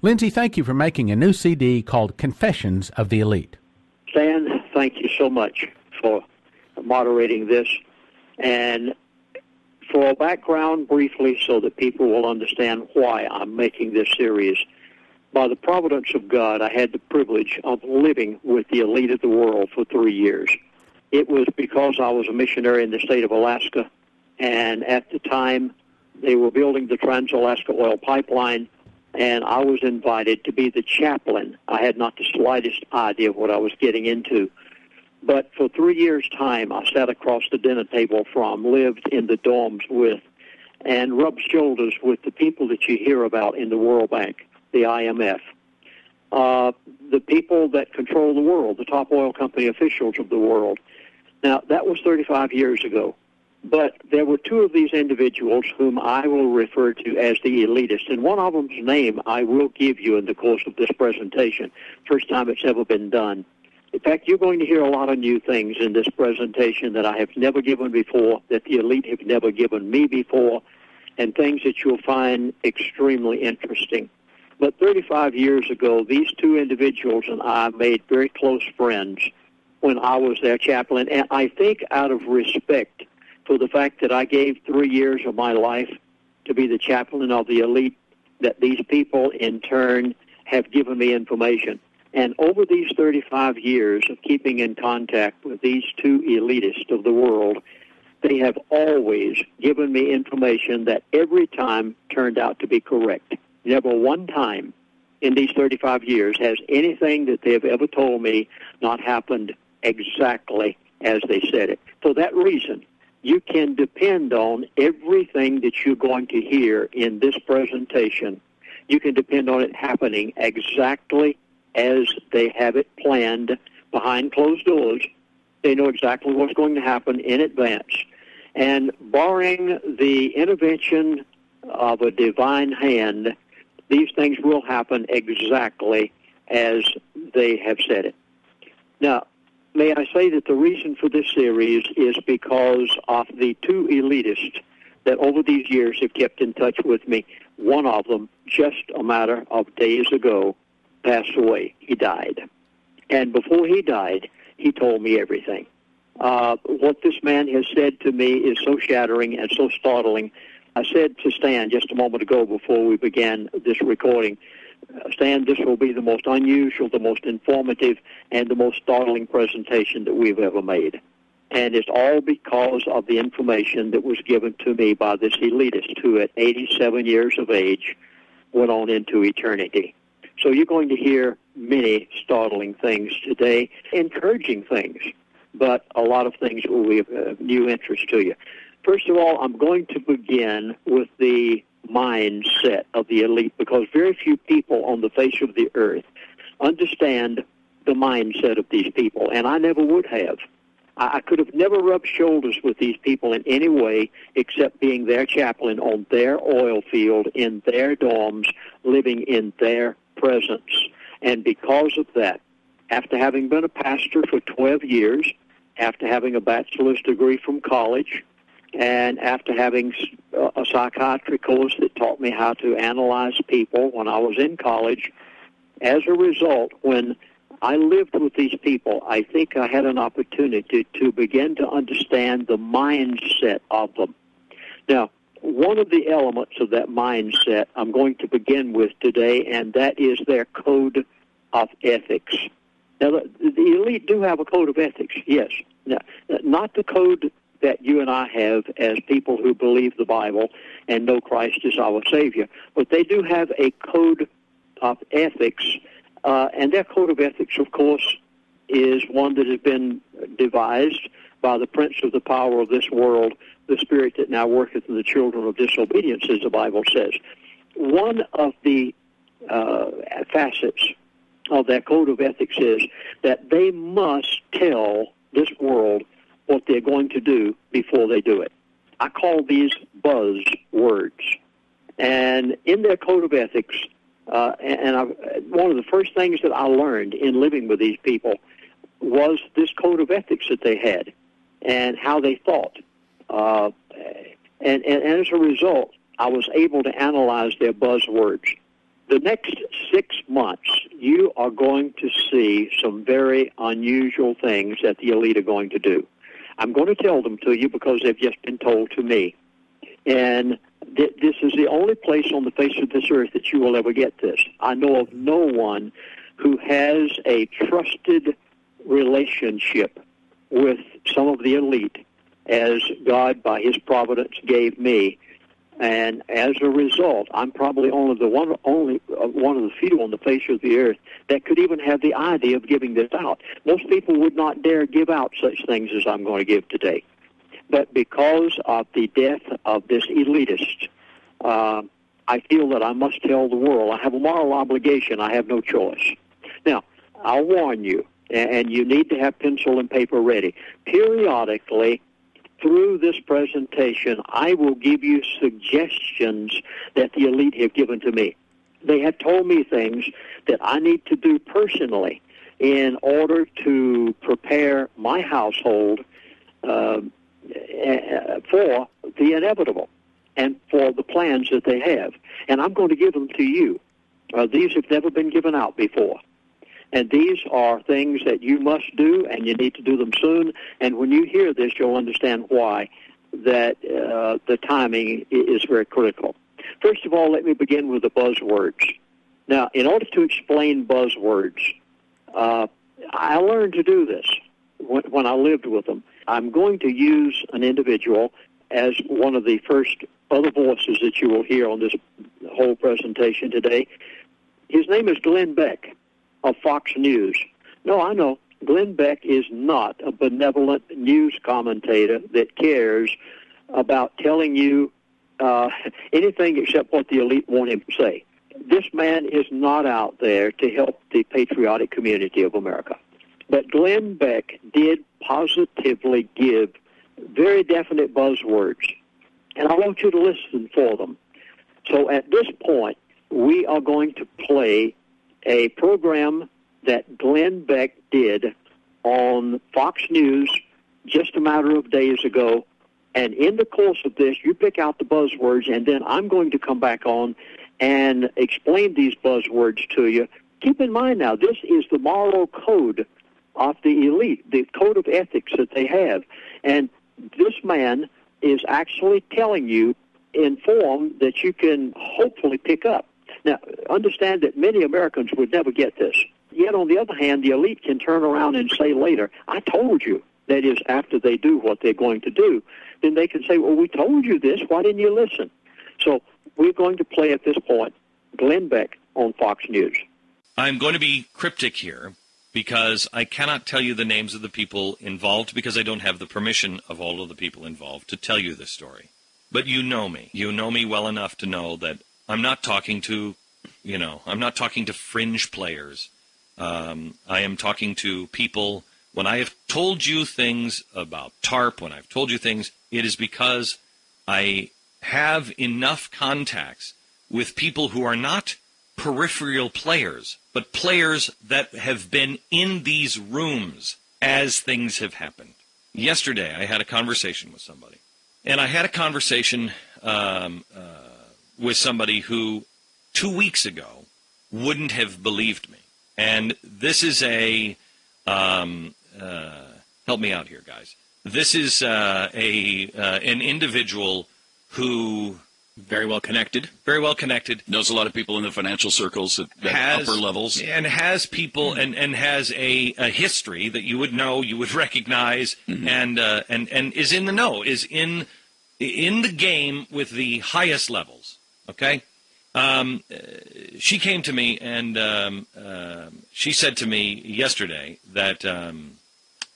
Lindsay, thank you for making a new CD called Confessions of the Elite. Stan, thank you so much for moderating this. And for a background briefly so that people will understand why I'm making this series, by the providence of God, I had the privilege of living with the elite of the world for 3 years. It was because I was a missionary in the state of Alaska, and at the time they were building the Trans-Alaska Oil Pipeline, and I was invited to be the chaplain. I had not the slightest idea of what I was getting into. But for 3 years' time, I sat across the dinner table from, lived in the dorms with, and rubbed shoulders with the people that you hear about in the World Bank, the IMF, the people that control the world, the top oil company officials of the world. Now, that was 35 years ago. But there were two of these individuals whom I will refer to as the elitists, and one of them's name I will give you in the course of this presentation. First time it's ever been done. In fact, you're going to hear a lot of new things in this presentation that I have never given before, that the elite have never given me before, and things that you'll find extremely interesting. But 35 years ago, these two individuals and I made very close friends when I was their chaplain, and I think out of respect for the fact that I gave 3 years of my life to be the chaplain of the elite, that these people in turn have given me information. And over these 35 years of keeping in contact with these two elitists of the world, they have always given me information that every time turned out to be correct. Never one time in these 35 years has anything that they have ever told me not happened exactly as they said it. For that reason, you can depend on everything that you're going to hear in this presentation. You can depend on it happening exactly as they have it planned behind closed doors. They know exactly what's going to happen in advance. And barring the intervention of a divine hand, these things will happen exactly as they have said it. Now, may I say that the reason for this series is because of the two elitists that over these years have kept in touch with me. One of them, just a matter of days ago, passed away. He died. And before he died, he told me everything. What this man has said to me is so shattering and so startling. I said to Stan just a moment ago before we began this recording, Stan, this will be the most unusual, the most informative, and the most startling presentation that we've ever made. And it's all because of the information that was given to me by this elitist who at 87 years of age went on into eternity. So you're going to hear many startling things today, encouraging things, but a lot of things will be of new interest to you. First of all, I'm going to begin with the mindset of the elite, because very few people on the face of the earth understand the mindset of these people, and I never would have. I could have never rubbed shoulders with these people in any way except being their chaplain on their oil field, in their dorms, living in their presence. And because of that, after having been a pastor for 12 years, after having a bachelor's degree from college, and after having a psychiatry course that taught me how to analyze people when I was in college, as a result, when I lived with these people, I think I had an opportunity to begin to understand the mindset of them. Now, one of the elements of that mindset I'm going to begin with today, and that is their code of ethics. Now, the elite do have a code of ethics, yes. Now, not the code that you and I have as people who believe the Bible and know Christ is our Savior, but they do have a code of ethics, and their code of ethics, of course, is one that has been devised by the prince of the power of this world, the spirit that now worketh in the children of disobedience, as the Bible says. One of the facets of their code of ethics is that they must tell this world what they're going to do before they do it. I call these buzzwords. And in their code of ethics, one of the first things that I learned in living with these people was this code of ethics that they had and how they thought. And as a result, I was able to analyze their buzzwords. The next 6 months, you are going to see some very unusual things that the elite are going to do. I'm going to tell them to you because they've just been told to me. And this is the only place on the face of this earth that you will ever get this. I know of no one who has a trusted relationship with some of the elite as God, by his providence, gave me. And as a result, I'm probably one of the few on the face of the earth that could even have the idea of giving this out. Most people would not dare give out such things as I'm going to give today. But because of the death of this elitist, I feel that I must tell the world. I have a moral obligation. I have no choice. Now, I'll warn you, and you need to have pencil and paper ready. Periodically, through this presentation, I will give you suggestions that the elite have given to me. They have told me things that I need to do personally in order to prepare my household for the inevitable and for the plans that they have. And I'm going to give them to you. These have never been given out before. And these are things that you must do, and you need to do them soon. And when you hear this, you'll understand why that the timing is very critical. First of all, let me begin with the buzzwords. Now, in order to explain buzzwords, I learned to do this when I lived with them. I'm going to use an individual as one of the first other voices that you will hear on this whole presentation today. His name is Glenn Beck of Fox News. No, I know. Glenn Beck is not a benevolent news commentator that cares about telling you anything except what the elite want him to say. This man is not out there to help the patriotic community of America. But Glenn Beck did positively give very definite buzzwords, and I want you to listen for them. So at this point, we are going to play a program that Glenn Beck did on Fox News just a matter of days ago. And in the course of this, you pick out the buzzwords, and then I'm going to come back on and explain these buzzwords to you. Keep in mind now, this is the moral code of the elite, the code of ethics that they have. And this man is actually telling you in form that you can hopefully pick up. Now, understand that many Americans would never get this. Yet, on the other hand, the elite can turn around and say later, I told you. That is, after they do what they're going to do. Then they can say, well, we told you this. Why didn't you listen? So we're going to play at this point Glenn Beck on Fox News. I'm going to be cryptic here because I cannot tell you the names of the people involved because I don't have the permission of all of the people involved to tell you this story. But you know me. You know me well enough to know that I'm not talking to, I'm not talking to fringe players. I am talking to people. When I have told you things about TARP, when I've told you things, it is because I have enough contacts with people who are not peripheral players, but players that have been in these rooms as things have happened. Yesterday, I had a conversation with somebody, and I had a conversation with somebody who 2 weeks ago wouldn't have believed me. And this is help me out here, guys. This is an individual who very well connected, knows a lot of people in the financial circles at upper levels, and has people and has a history that you would know, you would recognize, and is in the know, is in the game with the highest levels. Okay. She came to me and she said to me yesterday that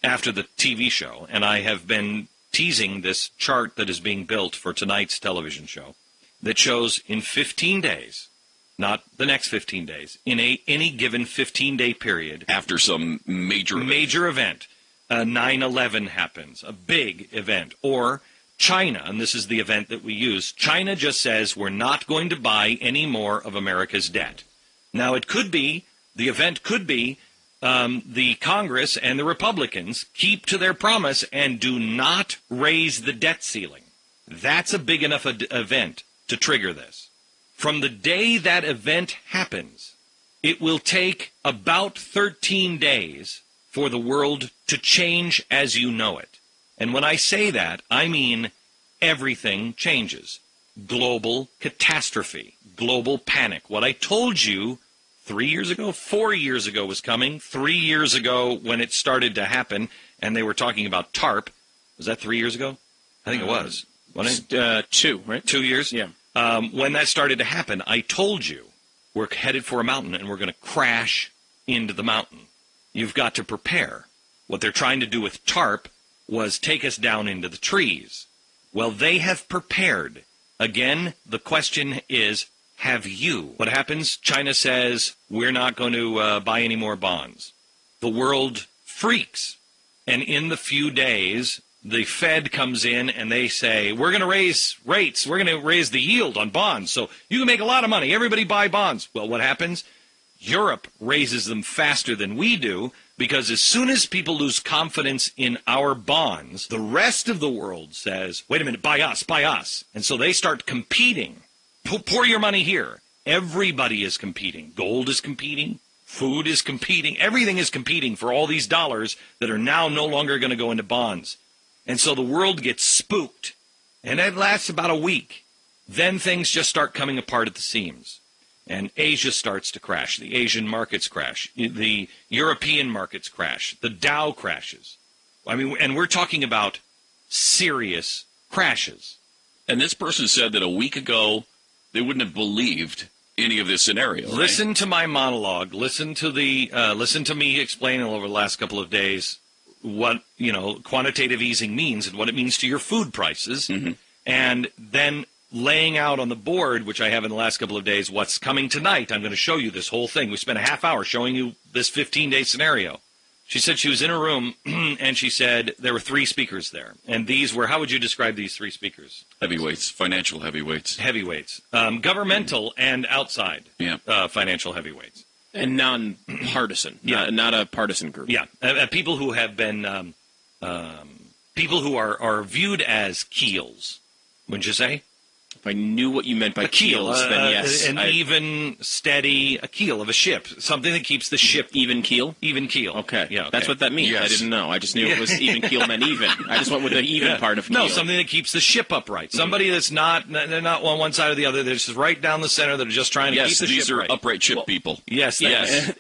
after the TV show, and I have been teasing this chart that is being built for tonight's television show that shows in 15 days, not the next 15 days, in any given 15-day period. After some major event, 9/11 happens, a big event, or China, and this is the event that we use, China just says we're not going to buy any more of America's debt. Now, it could be, the event could be, the Congress and the Republicans keep to their promise and do not raise the debt ceiling. That's a big enough event to trigger this. From the day that event happens, it will take about 13 days for the world to change as you know it. And when I say that, I mean everything changes. Global catastrophe, global panic. What I told you 3 years ago, 4 years ago was coming. 3 years ago when it started to happen, and they were talking about TARP. Was that 3 years ago? I think it was. Wasn't it? 2, right? 2 years? Yeah. When that started to happen, I told you we're headed for a mountain and we're going to crash into the mountain. You've got to prepare. What they're trying to do with TARP was take us down into the trees. Well, they have prepared. Again, the question is, have you? What happens? China says, we're not going to buy any more bonds. The world freaks. And in the few days, the Fed comes in and they say, we're going to raise rates. We're going to raise the yield on bonds. So you can make a lot of money. Everybody buy bonds. Well, what happens? Europe raises them faster than we do, because as soon as people lose confidence in our bonds, the rest of the world says, wait a minute, buy us, buy us. And so they start competing. Pour your money here. Everybody is competing. Gold is competing. Food is competing. Everything is competing for all these dollars that are now no longer going to go into bonds. And so the world gets spooked. And it lasts about a week. Then things just start coming apart at the seams. And Asia starts to crash. The Asian markets crash. The European markets crash. The Dow crashes. I mean, and we're talking about serious crashes. And this person said that a week ago they wouldn't have believed any of this scenario. Right? Listen to my monologue. Listen to me explaining over the last couple of days what, quantitative easing means and what it means to your food prices. Mm-hmm. And then laying out on the board, which I have in the last couple of days, what's coming tonight. I'm going to show you this whole thing. We spent a half hour showing you this 15-day scenario. She said she was in a room, and she said there were 3 speakers there. And these were, how would you describe these 3 speakers? Heavyweights, financial heavyweights. Heavyweights. Governmental and outside financial heavyweights. And non-partisan, not a partisan group. Yeah, people who have been, people who are viewed as keels, wouldn't you say? If I knew what you meant by keels, then yes. Even, steady, a keel of a ship. Something that keeps the ship... Even keel? Even keel. Okay. Yeah, okay. That's what that means. Yes. I didn't know. I just knew it was even keel meant even. I just went with the even part of keel. No, something that keeps the ship upright. Somebody that's they're not on one side or the other. They're just right down the center. They're just trying to keep the ship right. Yes, these are upright ship people. Yes.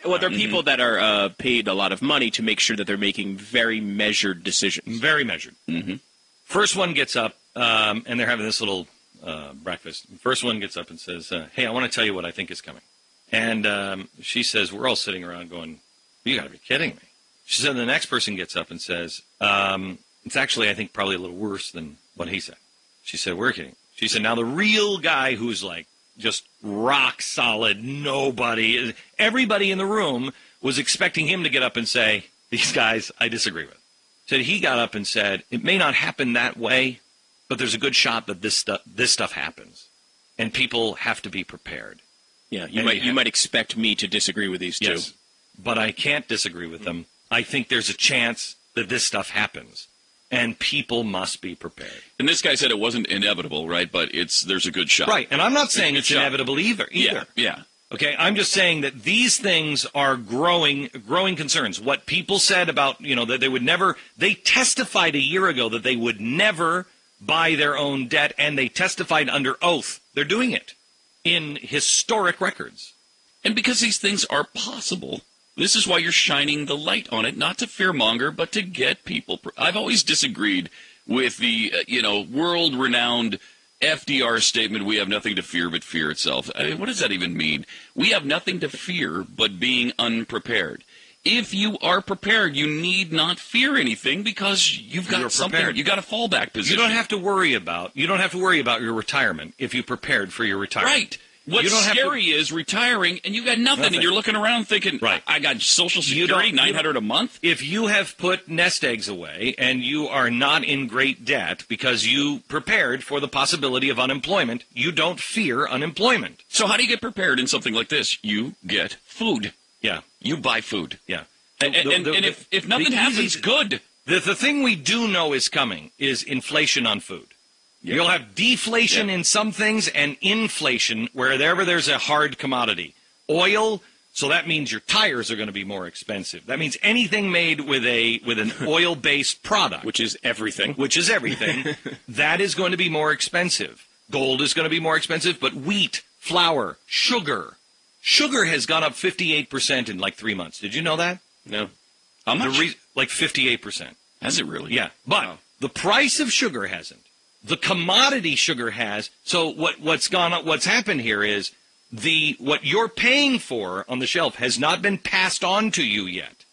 Well, they're people that are paid a lot of money to make sure that they're making very measured decisions. Very measured. Mm-hmm. First one gets up, and they're having this little... breakfast. First one gets up and says, hey, I want to tell you what I think is coming. And she says, we're all sitting around going, you got to be kidding me. She said, the next person gets up and says, it's actually, I think, probably a little worse than what he said. She said, we're kidding. She said, now the real guy who's like just rock solid, everybody in the room was expecting him to get up and say, these guys I disagree with. Said he got up and said, it may not happen that way, but there's a good shot that this stuff happens, and people have to be prepared. Yeah, you might expect me to disagree with these two. Yes, but I can't disagree with them. I think there's a chance that this stuff happens, and people must be prepared. And this guy said it wasn't inevitable, right? But there's a good shot. Right, and I'm not saying it's inevitable either. Yeah. Okay, I'm just saying that these things are growing concerns. What people said about, that they would never, they testified a year ago that they would never buy their own debt, and they testified under oath. They're doing it in historic records. And because these things are possible, this is why you're shining the light on it, not to fearmonger, but to get people. I've always disagreed with the, world-renowned FDR statement, we have nothing to fear but fear itself. I mean, what does that even mean? We have nothing to fear but being unprepared. If you are prepared, you need not fear anything because you've got something. You've got a fallback position. You don't have to worry about your retirement if you prepared for your retirement. Right. What's scary is retiring and you got nothing, and you're looking around thinking, right, I got Social Security, $900 a month. If you have put nest eggs away and you are not in great debt because you prepared for the possibility of unemployment, you don't fear unemployment. So how do you get prepared in something like this? You get food. Yeah. You buy food. Yeah. And if nothing happens, good. The thing we do know is coming is inflation on food. Yeah. You'll have deflation in some things and inflation wherever there's a hard commodity. Oil, so that means your tires are going to be more expensive. That means anything made with an oil-based product. Which is everything. That is going to be more expensive. Gold is going to be more expensive, but wheat, flour, sugar. Sugar has gone up 58% in like 3 months. Did you know that? No. How much? Like 58%. Has it really? Yeah. But the price of sugar hasn't. The commodity sugar has. So what's happened here is what you're paying for on the shelf has not been passed on to you yet.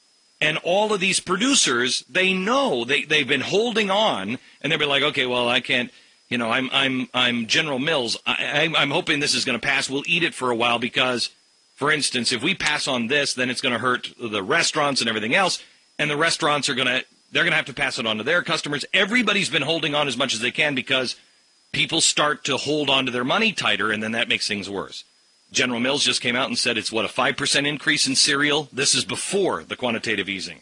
And all of these producers, they know they've been holding on, and they'll be like, okay, well, I can't. You know, I'm General Mills. I'm hoping this is going to pass. We'll eat it for a while because, for instance, if we pass on this, then it's going to hurt the restaurants and everything else. And the restaurants they're going to have to pass it on to their customers. Everybody's been holding on as much as they can because people start to hold on to their money tighter, and then that makes things worse. General Mills just came out and said it's, a 5% increase in cereal? This is before the quantitative easing.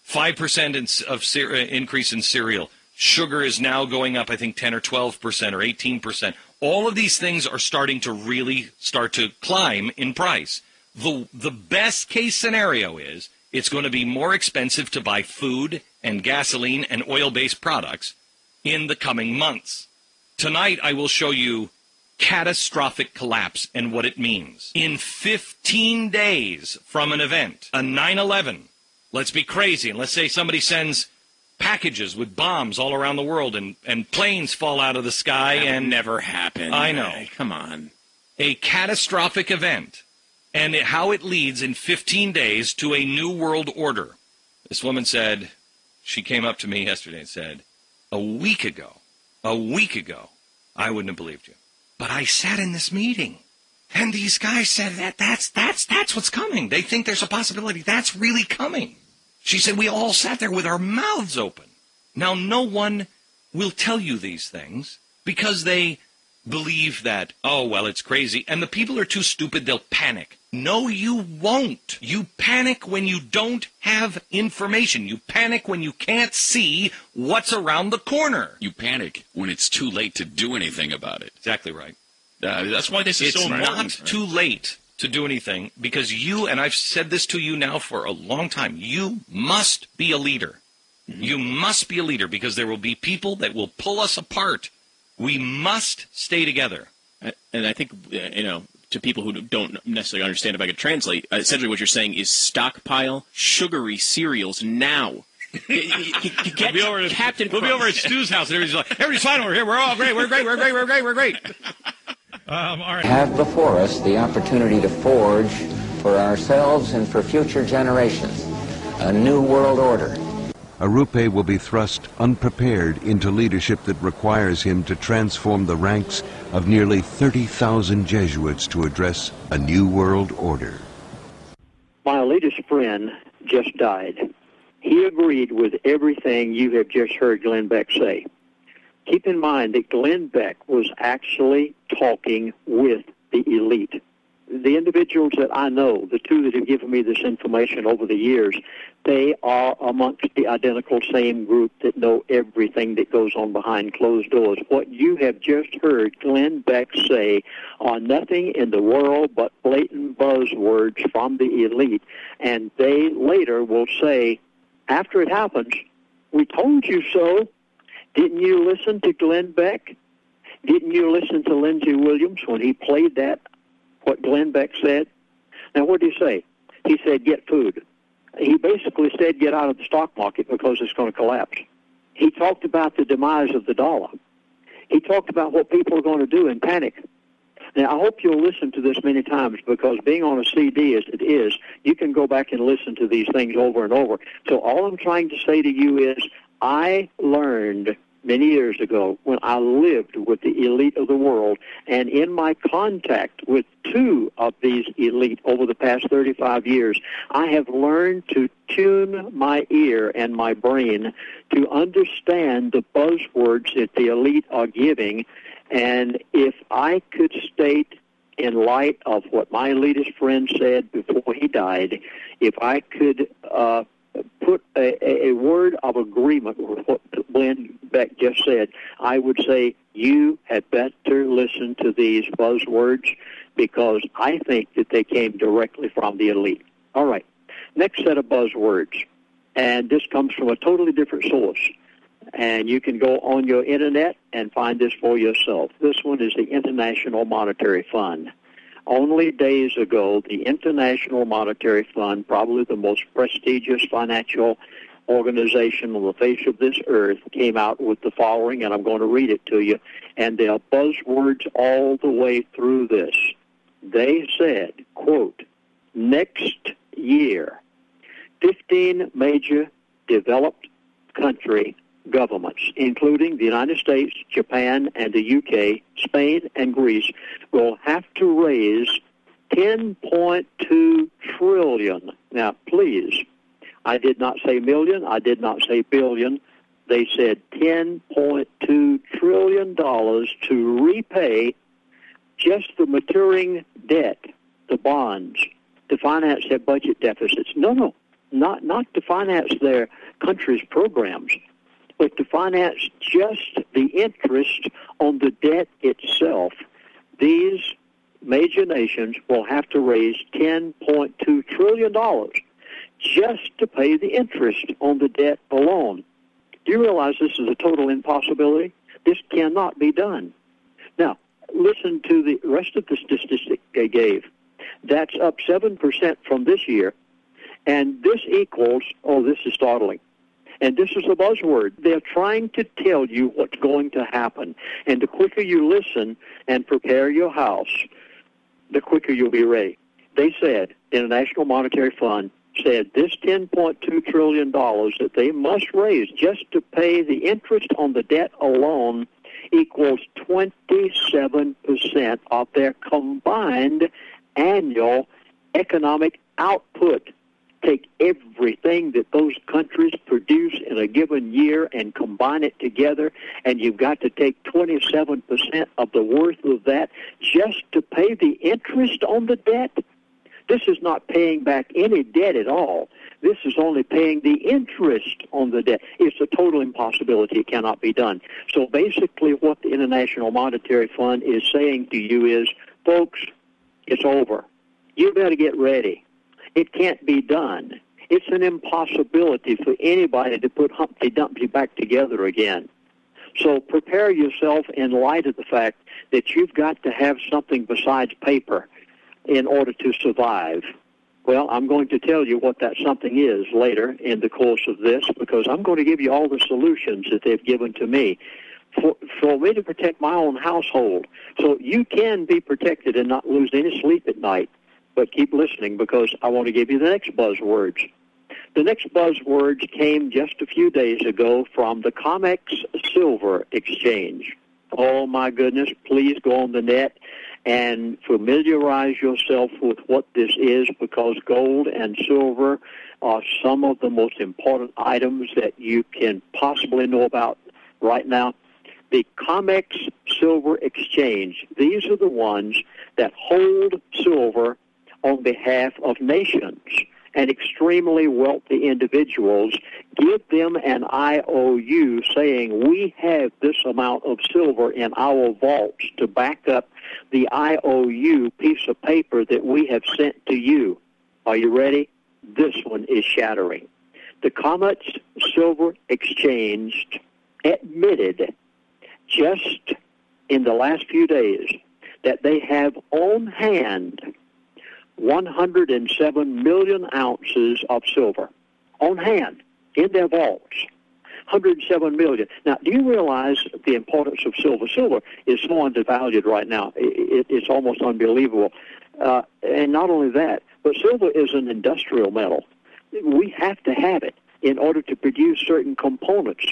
5% increase in cereal. Sugar is now going up, I think, 10 or 12% or 18%. All of these things are starting to really start to climb in price. The best case scenario is it's going to be more expensive to buy food and gasoline and oil-based products in the coming months. Tonight, I will show you catastrophic collapse and what it means. In 15 days from an event, a 9/11, let's be crazy, and let's say somebody sends packages with bombs all around the world and planes fall out of the sky. That would never happen. I know. Come on. A catastrophic event, and how it leads in 15 days to a new world order. This woman said, she came up to me yesterday and said, a week ago, I wouldn't have believed you. But I sat in this meeting, and these guys said that's what's coming. They think there's a possibility. That's really coming. She said, we all sat there with our mouths open. Now, no one will tell you these things because they believe that, oh, well, it's crazy. And the people are too stupid, they'll panic. No, you won't. You panic when you don't have information. You panic when you can't see what's around the corner. You panic when it's too late to do anything about it. Exactly right. That's why this is so important. It's not too late to do anything because you, and I've said this to you now for a long time, you must be a leader. Mm-hmm. You must be a leader because there will be people that will pull us apart. We must stay together. And I think, to people who don't necessarily understand, if I could translate, essentially what you're saying is stockpile sugary cereals now. We'll be over at Stu's house, and everybody's fine over here. We're all great. We're great. All right. Have before us the opportunity to forge for ourselves and for future generations a new world order. Arupe will be thrust unprepared into leadership that requires him to transform the ranks of nearly 30,000 Jesuits to address a new world order. My elitist friend just died. He agreed with everything you have just heard Glenn Beck say. Keep in mind that Glenn Beck was actually talking with the elite. The individuals that I know, the two that have given me this information over the years, they are amongst the identical same group that know everything that goes on behind closed doors. What you have just heard Glenn Beck say are nothing in the world but blatant buzzwords from the elite. And they later will say, after it happens, we told you so. Didn't you listen to Glenn Beck? Didn't you listen to Lindsay Williams when he played that? What Glenn Beck said? Now, what did he say? He said, get food. He basically said, get out of the stock market because it's going to collapse. He talked about the demise of the dollar. He talked about what people are going to do in panic. Now, I hope you'll listen to this many times because being on a CD as it is, you can go back and listen to these things over and over. So all I'm trying to say to you is I learned many years ago when I lived with the elite of the world, and in my contact with two of these elite over the past 35 years, I have learned to tune my ear and my brain to understand the buzzwords that the elite are giving. And if I could state in light of what my elitist friend said before he died, if I could put a word of agreement with what Glenn Beck just said, I would say you had better listen to these buzzwords because I think that they came directly from the elite. All right, next set of buzzwords, and this comes from a totally different source, and you can go on your internet and find this for yourself. This one is the International Monetary Fund. Only days ago, the International Monetary Fund, probably the most prestigious financial organization on the face of this earth, came out with the following, and I'm going to read it to you, and there are buzzwords all the way through this. They said, quote, next year, 15 major developed country governments, including the United States, Japan, and the UK, Spain, and Greece, will have to raise $10.2 trillion. Now, please, I did not say million, I did not say billion. They said $10.2 trillion to repay just the maturing debt, the bonds, to finance their budget deficits. No, not to finance their country's programs, but to finance just the interest on the debt itself. These major nations will have to raise $10.2 trillion just to pay the interest on the debt alone. Do you realize this is a total impossibility? This cannot be done. Now, listen to the rest of the statistic they gave. That's up 7% from this year, and this equals, this is startling, and this is a buzzword. They're trying to tell you what's going to happen. And the quicker you listen and prepare your house, the quicker you'll be ready. They said, the International Monetary Fund said this $10.2 trillion that they must raise just to pay the interest on the debt alone equals 27% of their combined annual economic output. Take everything that those countries produce in a given year and combine it together, and you've got to take 27% of the worth of that just to pay the interest on the debt. This is not paying back any debt at all. This is only paying the interest on the debt. It's a total impossibility. It cannot be done. So basically what the International Monetary Fund is saying to you is, folks, it's over. You better get ready. It can't be done. It's an impossibility for anybody to put Humpty Dumpty back together again. So prepare yourself in light of the fact that you've got to have something besides paper in order to survive. Well, I'm going to tell you what that something is later in the course of this, because I'm going to give you all the solutions that they've given to me for me to protect my own household. So you can be protected and not lose any sleep at night. But keep listening, because I want to give you the next buzzwords. The next buzzwords came just a few days ago from the COMEX Silver Exchange. Oh, my goodness, please go on the net and familiarize yourself with what this is, because gold and silver are some of the most important items that you can possibly know about right now. The COMEX Silver Exchange, these are the ones that hold silver on behalf of nations and extremely wealthy individuals. Give them an IOU saying, we have this amount of silver in our vaults to back up the IOU piece of paper that we have sent to you. Are you ready? This one is shattering. The COMEX Silver Exchange admitted just in the last few days that they have on hand 107 million ounces of silver on hand in their vaults. 107 million. Now, do you realize the importance of silver? Silver is so undervalued right now. It's almost unbelievable. And not only that, but silver is an industrial metal. We have to have it in order to produce certain components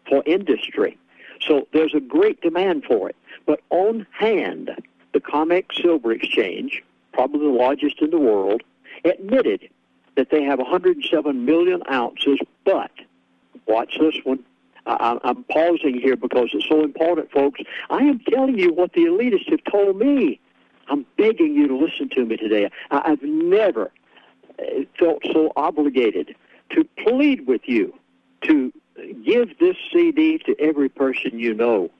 for industry. So there's a great demand for it. But on hand, the COMEX Silver Exchange, probably the largest in the world, admitted that they have 107 million ounces, but watch this one. I'm pausing here because it's so important, folks. I am telling you what the elitists have told me. I'm begging you to listen to me today. I've never felt so obligated to plead with you to give this CD to every person you know.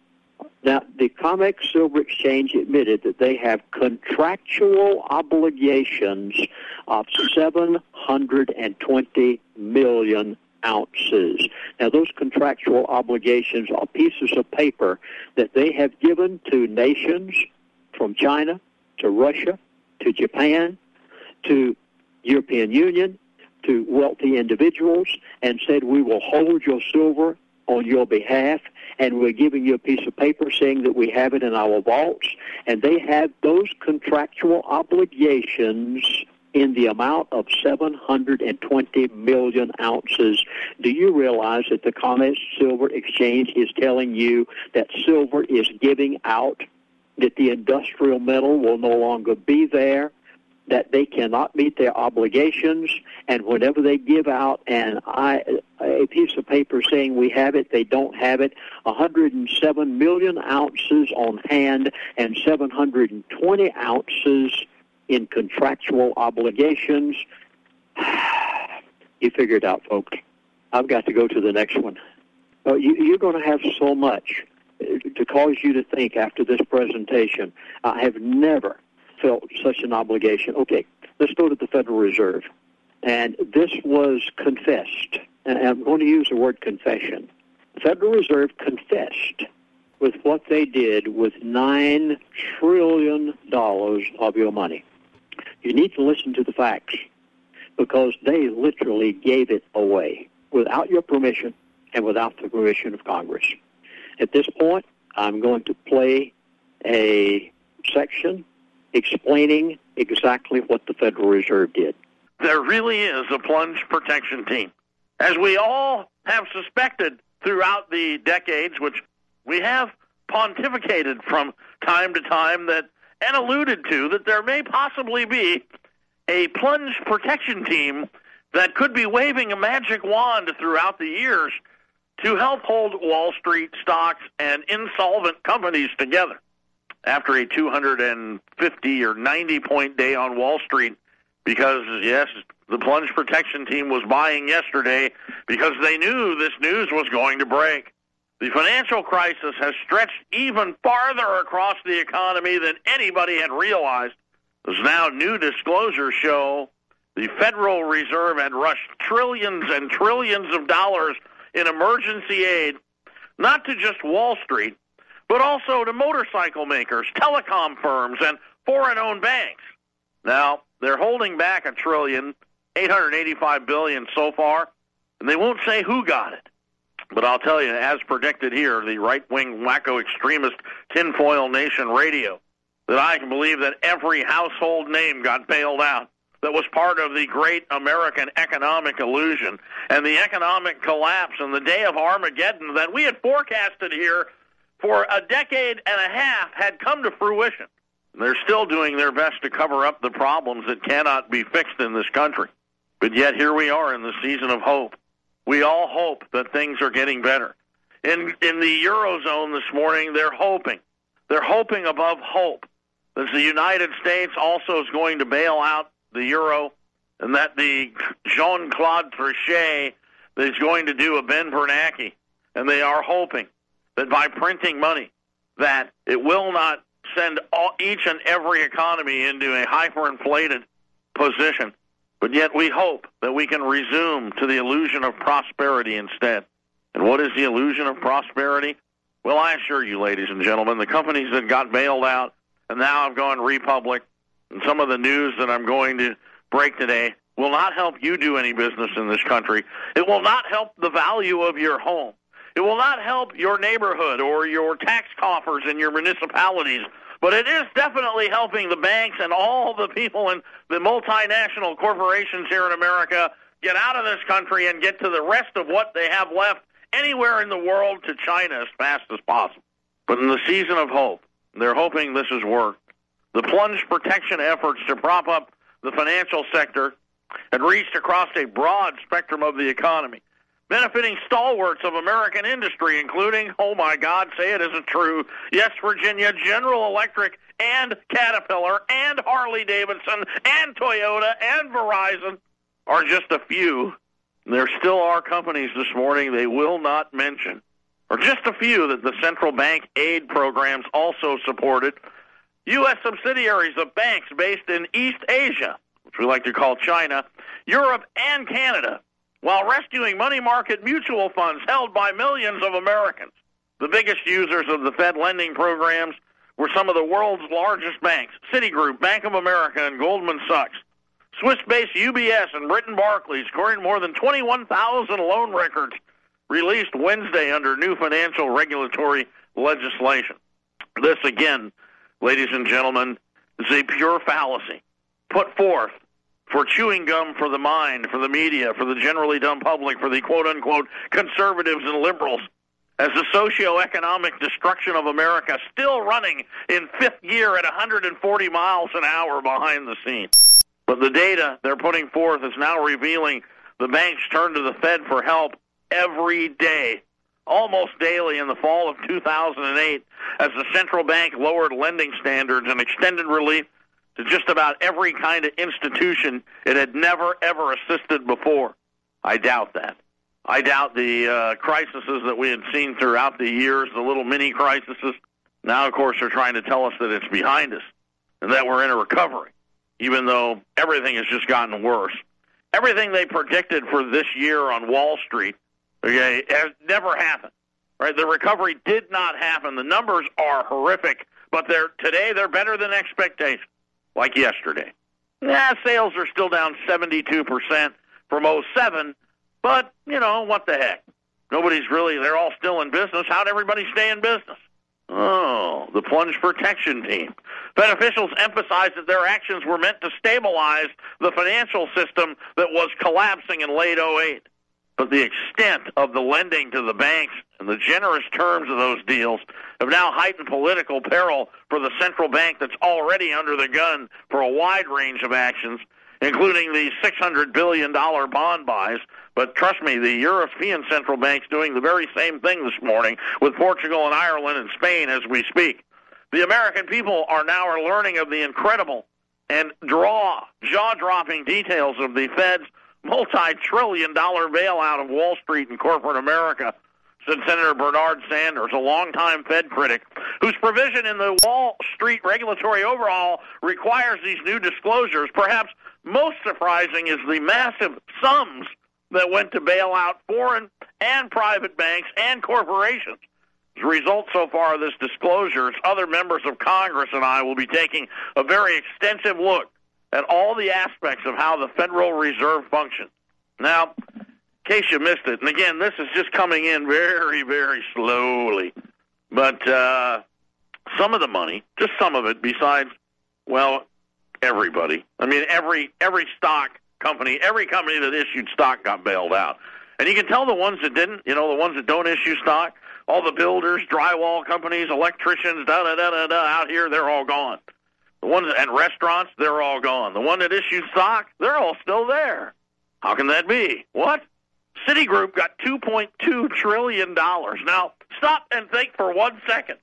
Now, the COMEX Silver Exchange admitted that they have contractual obligations of 720 million ounces. Now, those contractual obligations are pieces of paper that they have given to nations from China to Russia to Japan to European Union to wealthy individuals and said, we will hold your silver on your behalf, and we're giving you a piece of paper saying that we have it in our vaults, and they have those contractual obligations in the amount of 720 million ounces. Do you realize that the COMEX Silver Exchange is telling you that silver is giving out, that the industrial metal will no longer be there, that they cannot meet their obligations, and whenever they give out a piece of paper saying we have it, they don't have it? 107 million ounces on hand and 720 ounces in contractual obligations. You figure it out, folks. I've got to go to the next one. You're going to have so much to cause you to think after this presentation. I have never felt such an obligation. Okay, let's go to the Federal Reserve. And this was confessed. And I'm going to use the word confession. The Federal Reserve confessed with what they did with $9 trillion of your money. You need to listen to the facts, because they literally gave it away without your permission and without the permission of Congress. At this point, I'm going to play a section explaining exactly what the Federal Reserve did. There really is a plunge protection team. As we all have suspected throughout the decades, which we have pontificated from time to time that, and alluded to, that there may possibly be a plunge protection team that could be waving a magic wand throughout the years to help hold Wall Street stocks and insolvent companies together. After a 250 or 90-point day on Wall Street, because, yes, the plunge protection team was buying yesterday because they knew this news was going to break. The financial crisis has stretched even farther across the economy than anybody had realized. As now new disclosures show, the Federal Reserve had rushed trillions and trillions of dollars in emergency aid, not to just Wall Street, but also to motorcycle makers, telecom firms, and foreign-owned banks. Now, they're holding back $1.885 trillion so far, and they won't say who got it. But I'll tell you, as predicted here, the right-wing wacko extremist tinfoil nation radio, that I can believe that every household name got bailed out that was part of the great American economic illusion and the economic collapse and the day of Armageddon that we had forecasted here for a decade and a half had come to fruition. They're still doing their best to cover up the problems that cannot be fixed in this country. But yet here we are in the season of hope. We all hope that things are getting better. In the Eurozone this morning, they're hoping. They're hoping above hope that the United States also is going to bail out the euro, and that the Jean-Claude Trichet is going to do a Ben Bernanke. And they are hoping that by printing money, that it will not send each and every economy into a hyperinflated position. But yet we hope that we can resume to the illusion of prosperity instead. And what is the illusion of prosperity? Well, I assure you, ladies and gentlemen, the companies that got bailed out and now have gone republic, and some of the news that I'm going to break today will not help you do any business in this country. It will not help the value of your home. It will not help your neighborhood or your tax coffers in your municipalities, but it is definitely helping the banks and all the people in the multinational corporations here in America get out of this country and get to the rest of what they have left anywhere in the world to China as fast as possible. But in the season of hope, they're hoping this has worked. The plunge protection efforts to prop up the financial sector had reached across a broad spectrum of the economy, benefiting stalwarts of American industry, including, oh my God, say it isn't true, yes, Virginia, General Electric, and Caterpillar, and Harley-Davidson, and Toyota, and Verizon are just a few there still are companies this morning they will not mention, or just a few that the central bank aid programs also supported, U.S. subsidiaries of banks based in East Asia, which we like to call China, Europe, and Canada, while rescuing money market mutual funds held by millions of Americans. The biggest users of the Fed lending programs were some of the world's largest banks, Citigroup, Bank of America, and Goldman Sachs. Swiss-based UBS and Britain Barclays scoring more than 21,000 loan records released Wednesday under new financial regulatory legislation. This, again, ladies and gentlemen, is a pure fallacy put forth for chewing gum for the mind, for the media, for the generally dumb public, for the quote-unquote conservatives and liberals, as the socioeconomic destruction of America still running in fifth gear at 140 miles an hour behind the scenes. But the data they're putting forth is now revealing the banks turn to the Fed for help every day, almost daily in the fall of 2008, as the central bank lowered lending standards and extended relief to just about every kind of institution it had never, ever assisted before. I doubt that. I doubt the crises that we had seen throughout the years, the little mini crises. Now, of course, they're trying to tell us that it's behind us and that we're in a recovery, even though everything has just gotten worse. Everything they predicted for this year on Wall Street, okay, has never happened. Right? The recovery did not happen. The numbers are horrific, but today they're better than expectations, like yesterday. Sales are still down 72% from 2007, but, what the heck? They're all still in business. How'd everybody stay in business? Oh, the plunge protection team. Fed officials emphasized that their actions were meant to stabilize the financial system that was collapsing in late 2008. But the extent of the lending to the banks and the generous terms of those deals have now heightened political peril for the central bank that's already under the gun for a wide range of actions, including the $600 billion bond buys. But trust me, the European central bank's doing the very same thing this morning with Portugal and Ireland and Spain as we speak. The American people are now learning of the incredible and jaw-dropping details of the Fed's multi-trillion-dollar bailout of Wall Street and corporate America, said Senator Bernard Sanders, a longtime Fed critic, whose provision in the Wall Street regulatory overhaul requires these new disclosures. Perhaps most surprising is the massive sums that went to bail out foreign and private banks and corporations. As a result so far of this disclosures, other members of Congress and I will be taking a very extensive look at all the aspects of how the Federal Reserve functions. Now, in case you missed it, and again, this is just coming in very, very slowly, but some of the money, just some of it, besides, everybody. I mean, every stock company, every company that issued stock got bailed out. And you can tell the ones that didn't, the ones that don't issue stock, all the builders, drywall companies, electricians, out here, they're all gone. The ones and restaurants, they're all gone. The one that issued stock, they're all still there. How can that be? What? Citigroup got $2.2 trillion. Now, stop and think for 1 second.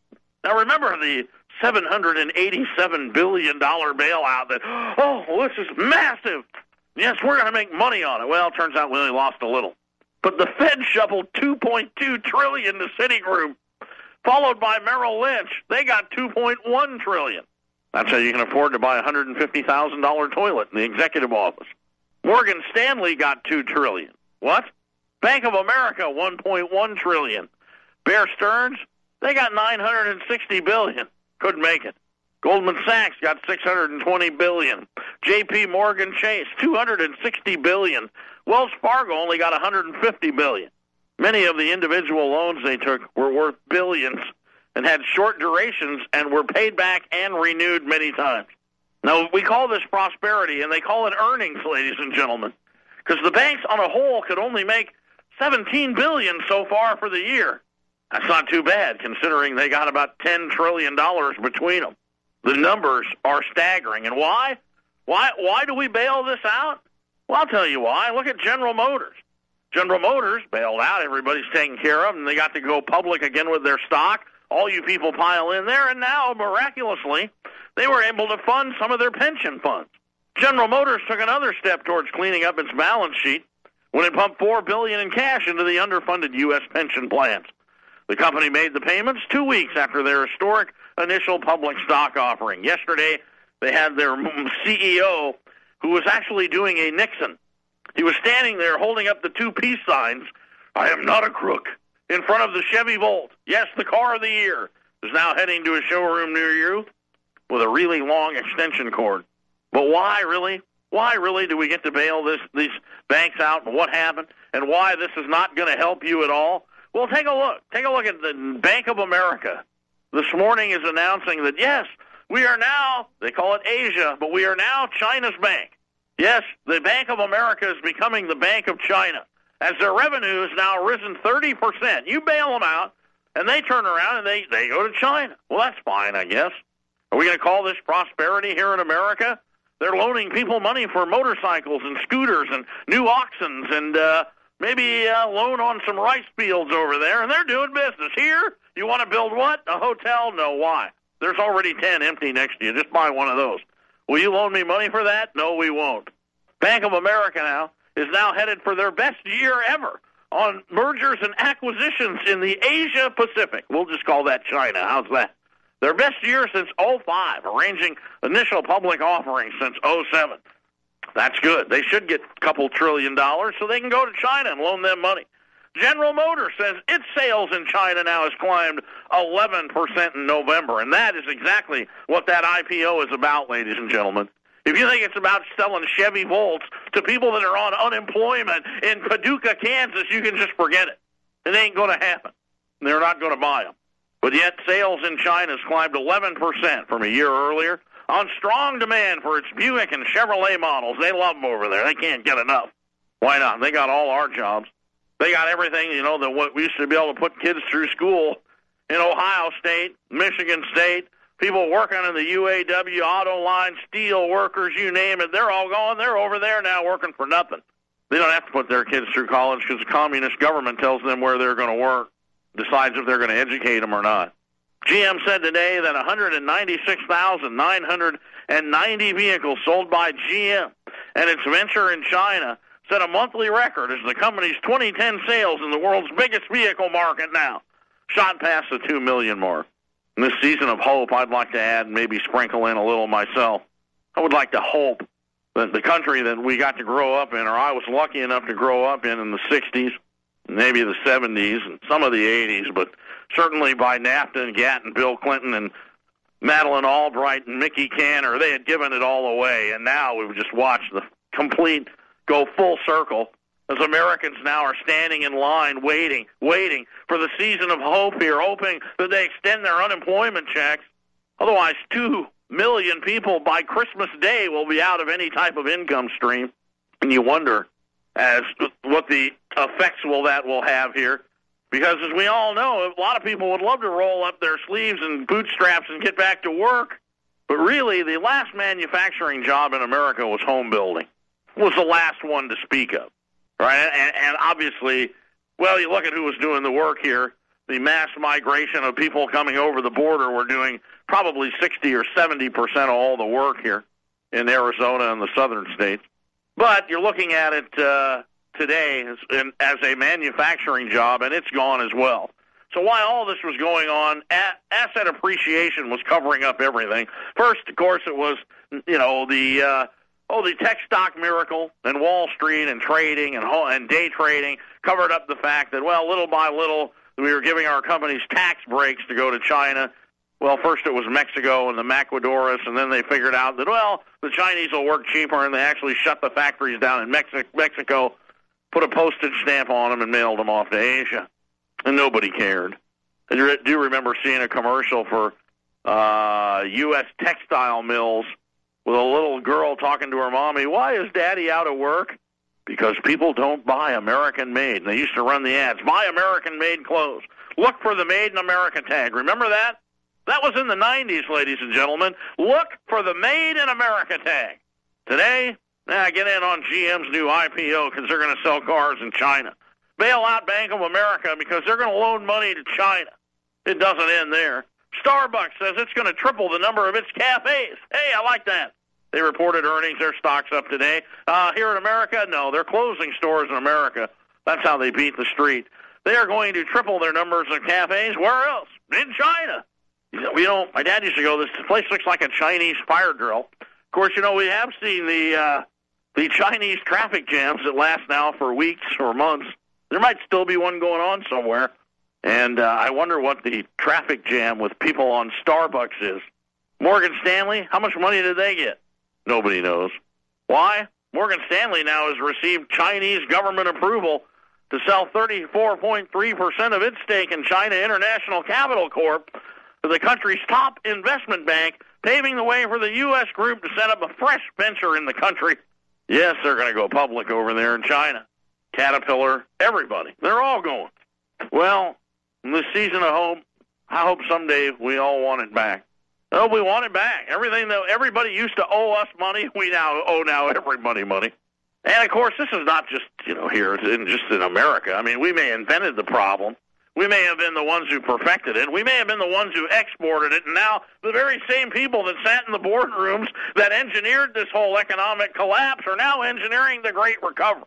Now, remember the $787 billion bailout this is massive. Yes, we're going to make money on it. Well, it turns out we only lost a little. But the Fed shoveled $2.2 trillion to Citigroup, followed by Merrill Lynch. They got $2.1 trillion. That's how you can afford to buy a $150,000 toilet in the executive office. Morgan Stanley got $2 trillion. What? Bank of America, $1.1 trillion. Bear Stearns, they got $960 billion. Couldn't make it. Goldman Sachs got $620 billion. J.P. Morgan Chase, $260 billion. Wells Fargo only got $150 billion. Many of the individual loans they took were worth billions and had short durations and were paid back and renewed many times. Now, we call this prosperity, and they call it earnings, ladies and gentlemen, because the banks on a whole could only make $17 billion so far for the year. That's not too bad, considering they got about $10 trillion between them. The numbers are staggering. And why? Why do we bail this out? Well, I'll tell you why. Look at General Motors. General Motors bailed out. Everybody's taken care of, and they got to go public again with their stock. All you people pile in there, and now, miraculously, they were able to fund some of their pension funds. General Motors took another step towards cleaning up its balance sheet when it pumped $4 billion in cash into the underfunded U.S. pension plans. The company made the payments 2 weeks after their historic initial public stock offering. Yesterday, they had their CEO, who was actually doing a Nixon. He was standing there holding up the two peace signs, "I am not a crook," in front of the Chevy Volt. Yes, the car of the year is now heading to a showroom near you with a really long extension cord. But why, really? Why, really, do we get to bail these banks out, and what happened, and why this is not going to help you at all? Well, take a look. Take a look at the Bank of America. This morning is announcing that, yes, we are now, they call it Asia, but we are now China's bank. Yes, the Bank of America is becoming the Bank of China, as their revenue has now risen 30%. You bail them out, and they turn around and they go to China. Well, that's fine, I guess. Are we going to call this prosperity here in America? They're loaning people money for motorcycles and scooters and new oxens and maybe loan on some rice fields over there, and they're doing business. Here, you want to build what? A hotel? No, why? There's already 10 empty next to you. Just buy one of those. Will you loan me money for that? No, we won't. Bank of America now is now headed for their best year ever on mergers and acquisitions in the Asia Pacific. We'll just call that China. How's that? Their best year since 2005, arranging initial public offerings since 2007. That's good. They should get a couple $1 trillion so they can go to China and loan them money. General Motors says its sales in China now has climbed 11% in November, and that is exactly what that IPO is about, ladies and gentlemen. If you think it's about selling Chevy Volts to people that are on unemployment in Paducah, Kansas, you can just forget it. It ain't going to happen. They're not going to buy them. But yet sales in China has climbed 11% from a year earlier on strong demand for its Buick and Chevrolet models. They love them over there. They can't get enough. Why not? They got all our jobs. They got everything, you know, that what we used to be able to put kids through school in Ohio State, Michigan State, people working in the UAW, auto line, steel workers, you name it. They're all gone. They're over there now working for nothing. They don't have to put their kids through college because the communist government tells them where they're going to work, decides if they're going to educate them or not. GM said today that 196,990 vehicles sold by GM and its venture in China set a monthly record as the company's 2010 sales in the world's biggest vehicle market now shot past the 2 million mark. In this season of hope, I'd like to add, maybe sprinkle in a little myself. I would like to hope that the country that we got to grow up in, or I was lucky enough to grow up in the 60s, maybe the 70s, and some of the 80s, but certainly by NAFTA and GATT and Bill Clinton and Madeleine Albright and Mickey Cantor, they had given it all away, and now we've just watched the complete go full circle as Americans now are standing in line waiting for the season of hope here, hoping that they extend their unemployment checks. Otherwise, 2 million people by Christmas Day will be out of any type of income stream. And you wonder as what the effects that will have here. Because as we all know, a lot of people would love to roll up their sleeves and bootstraps and get back to work. But really, the last manufacturing job in America was home building. It was the last one to speak of, right? And obviously, well, you look at who was doing the work here. The mass migration of people coming over the border were doing probably 60 or 70% of all the work here in Arizona and the southern states. But you're looking at it today as a manufacturing job, and it's gone as well. So while all this was going on, asset appreciation was covering up everything. First, of course, it was, the tech stock miracle and Wall Street and trading and day trading covered up the fact that, well, little by little, we were giving our companies tax breaks to go to China. Well, first it was Mexico and the Maquiladores, and then they figured out that, well, the Chinese will work cheaper, and they actually shut the factories down in Mexico, put a postage stamp on them, and mailed them off to Asia. And nobody cared. I do remember seeing a commercial for U.S. textile mills with a little girl talking to her mommy, "Why is Daddy out of work?" Because people don't buy American-made. And they used to run the ads, "Buy American-made clothes. Look for the Made in America tag." Remember that? That was in the 90s, ladies and gentlemen. Look for the Made in America tag. Today, get in on GM's new IPO because they're going to sell cars in China. Bail out Bank of America because they're going to loan money to China. It doesn't end there. Starbucks says it's going to triple the number of its cafes. Hey, I like that. They reported earnings. Their stock's up today. Here in America, no, they're closing stores in America. That's how they beat the street. They are going to triple their numbers of cafes. Where else? In China. My dad used to go, this place looks like a Chinese fire drill. Of course, we have seen the Chinese traffic jams that last now for weeks or months. There might still be one going on somewhere. And I wonder what the traffic jam with people on Starbucks is. Morgan Stanley, how much money did they get? Nobody knows. Why? Morgan Stanley now has received Chinese government approval to sell 34.3% of its stake in China International Capital Corp. to the country's top investment bank, paving the way for the U.S. group to set up a fresh venture in the country. Yes, they're going to go public over there in China. Caterpillar, everybody. They're all going. Well, in this season of hope, I hope someday we all want it back. Oh, we want it back. Everything that everybody used to owe us money, we now owe everybody money. And, of course, this is not just, here, just in America. I mean, we may have invented the problem. We may have been the ones who perfected it. We may have been the ones who exported it. And now the very same people that sat in the boardrooms that engineered this whole economic collapse are now engineering the Great Recovery.